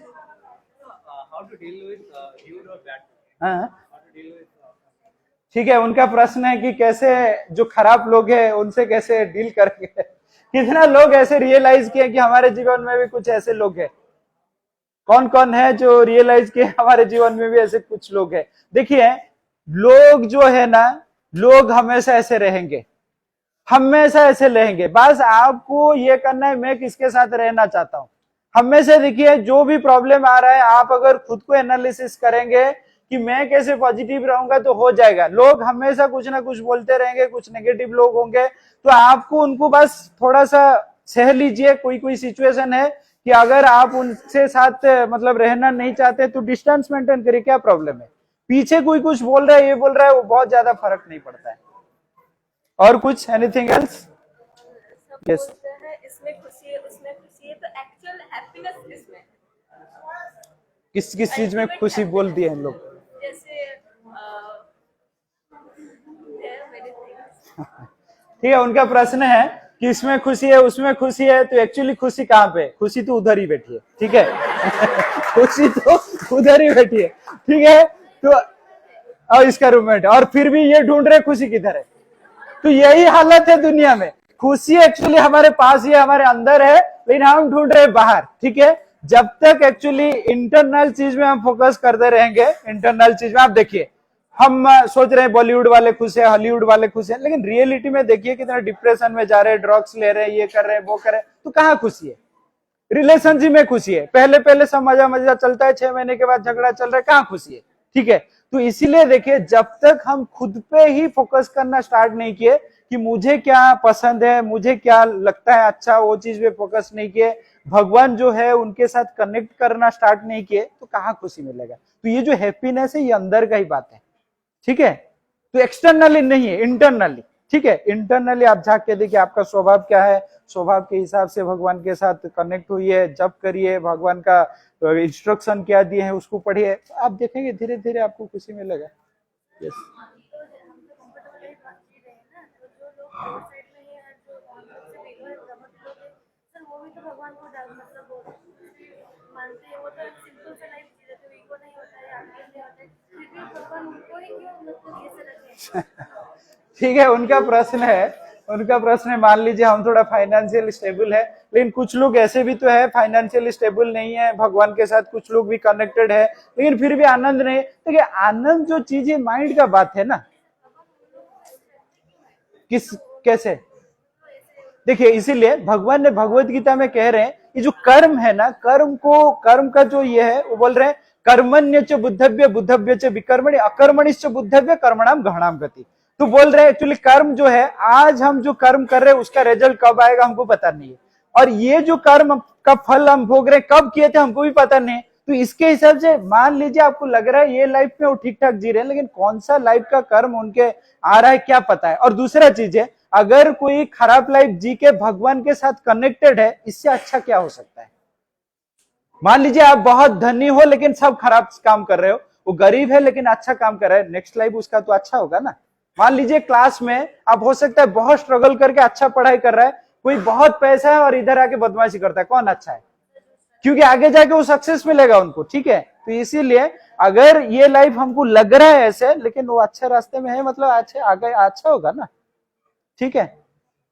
ठीक है, उनका प्रश्न है कि कैसे जो खराब लोग हैं उनसे कैसे डील करेंगे। कितना लोग ऐसे रियलाइज किए कि हमारे जीवन में भी कुछ ऐसे लोग हैं? कौन कौन है जो रियलाइज किए हमारे जीवन में भी ऐसे कुछ लोग हैं? देखिए लोग जो है ना, लोग हमेशा ऐसे रहेंगे, हमेशा ऐसे रहेंगे। बस आपको ये करना है मैं किसके साथ रहना चाहता हूं। हमेशा देखिए जो भी प्रॉब्लम आ रहा है आप अगर खुद को एनालिसिस करेंगे कि मैं कैसे पॉजिटिव रहूंगा तो हो जाएगा। लोग हमेशा कुछ ना कुछ बोलते रहेंगे, कुछ नेगेटिव लोग होंगे, तो आपको उनको बस थोड़ा सा सह लीजिए। कोई सिचुएशन है कि अगर आप उनसे साथ मतलब रहना नहीं चाहते तो डिस्टेंस मेंटेन करिए, क्या प्रॉब्लम है? पीछे कोई कुछ बोल रहा है, ये बोल रहा है, वो बहुत ज्यादा फर्क नहीं पड़ता है। और कुछ एनीथिंग एल्स? यस, इसमें खुशी है, उसमें खुशी है, तो एक्चुअल हैप्पीनेस किसमें है? किस चीज में खुशी बोल दिए हम लोग? जैसे ठीक है, उनका प्रश्न है कि इसमें खुशी है, उसमें खुशी है, तो एक्चुअली खुशी कहाँ पे? खुशी तो उधर ही बैठी है। ठीक है खुशी तो उधर ही बैठी है। ठीक है, तो और इसका रूममेट, और फिर भी ये ढूंढ रहे खुशी किधर है। तो यही हालत है दुनिया में। खुशी एक्चुअली हमारे पास ही हमारे अंदर है, लेकिन हम ढूंढ रहे बाहर। ठीक है, जब तक एक्चुअली इंटरनल चीज में हम फोकस करते रहेंगे, इंटरनल चीज में आप देखिए हम सोच रहे हैं बॉलीवुड वाले खुश है, हॉलीवुड वाले खुश है, लेकिन रियलिटी में देखिए कितना डिप्रेशन में जा रहे हैं, ड्रग्स ले रहे हैं, ये कर रहे हैं, वो कर रहे हैं, तो कहाँ खुशी है? रिलेशनशिप में खुशी है, पहले पहले सब मजा मजा चलता है, 6 महीने के बाद झगड़ा चल रहा है, कहाँ खुशी है? ठीक है, तो इसीलिए देखिए जब तक हम खुद पे ही फोकस करना स्टार्ट नहीं किए कि मुझे क्या पसंद है, मुझे क्या लगता है अच्छा, वो चीज पे फोकस नहीं किए, भगवान जो है उनके साथ कनेक्ट करना स्टार्ट नहीं किए, तो कहाँ खुशी मिलेगा? तो ये जो हैप्पीनेस है ये अंदर का ही बात है, ठीक है? तो एक्सटर्नली नहीं है, इंटरनली, ठीक है? इंटरनली आप झांक के देखिए आपका स्वभाव क्या है, स्वभाव के हिसाब से भगवान के साथ कनेक्ट हुई जप करिए, भगवान का इंस्ट्रक्शन क्या दिए हैं उसको पढ़िए, तो आप देखेंगे धीरे धीरे आपको खुशी मिलेगा। यस भगवान को मतलब मानते हैं, वो तो एक सिंपल सा लाइफ जी रहे थे, ईगो नहीं होता है, आगे नहीं होता है, फिर भी भगवान उनको ही क्यों मतलब ये से रखे? ठीक है, उनका प्रश्न है, मान लीजिए हम थोड़ा फाइनेंशियल स्टेबल है, लेकिन कुछ लोग ऐसे भी तो है फाइनेंशियल स्टेबल नहीं है, भगवान के साथ कुछ लोग भी कनेक्टेड है, लेकिन फिर भी आनंद नहीं। देखिए आनंद जो चीज है माइंड का बात है ना, कैसे? देखिए इसीलिए भगवान ने भगवत गीता में कह रहे हैं ये जो कर्म है ना, कर्म का जो ये है वो बोल रहे हैं कर्मण्य च बुद्धव्य बुद्धव्य च विकर्मणि अकर्मणिश्च बुद्धव्य कर्मणाम गहनाम गति। तो बोल रहे हैं एक्चुअली कर्म जो है, आज हम जो कर्म कर रहे हैं उसका रिजल्ट कब आएगा हमको पता नहीं है, और ये जो कर्म का फल हम भोग रहे हैं कब किए थे हमको भी पता नहीं है। तो इसके हिसाब से मान लीजिए आपको लग रहा है ये लाइफ में वो ठीक ठाक जी रहे हैं, लेकिन कौन सा लाइफ का कर्म उनके आ रहा है क्या पता है। और दूसरा चीज है, अगर कोई खराब लाइफ जी के भगवान के साथ कनेक्टेड है, इससे अच्छा क्या हो सकता है? मान लीजिए आप बहुत धनी हो लेकिन सब खराब काम कर रहे हो, वो गरीब है लेकिन अच्छा काम कर रहा है, नेक्स्ट लाइफ उसका तो अच्छा होगा ना। मान लीजिए क्लास में आप हो सकता है बहुत स्ट्रगल करके अच्छा पढ़ाई कर रहा है, कोई बहुत पैसा है और इधर आके बदमाशी करता है, कौन अच्छा है? क्योंकि आगे जाके वो सक्सेस मिलेगा उनको, ठीक है? तो इसीलिए अगर ये लाइफ हमको लग रहा है ऐसे, लेकिन वो अच्छे रास्ते में है, मतलब अच्छे आगे अच्छा होगा ना, ठीक है?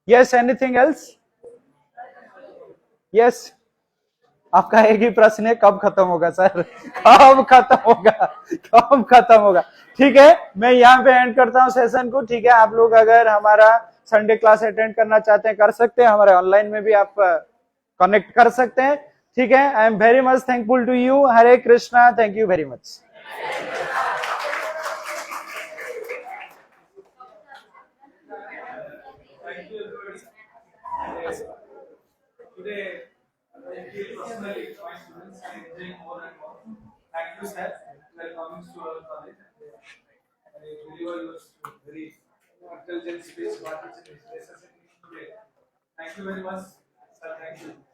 Yes, anything else? यस, आपका एक ही प्रश्न है, कब खत्म होगा सर? कब खत्म होगा? कब खत्म होगा? ठीक है, मैं यहाँ पे एंड करता हूँ सेशन को, ठीक है? आप लोग अगर हमारा संडे क्लास अटेंड करना चाहते हैं कर सकते हैं, हमारे ऑनलाइन में भी आप कनेक्ट कर सकते हैं, ठीक है? I am very much thankful to you. Hare Krishna, thank you very much. Today, I feel personally my students are enjoying more and more. Thank you, sir. Welcoming to our college. And I deliver your very intelligent speech, what is necessary today. Thank you very much, sir. Thank you.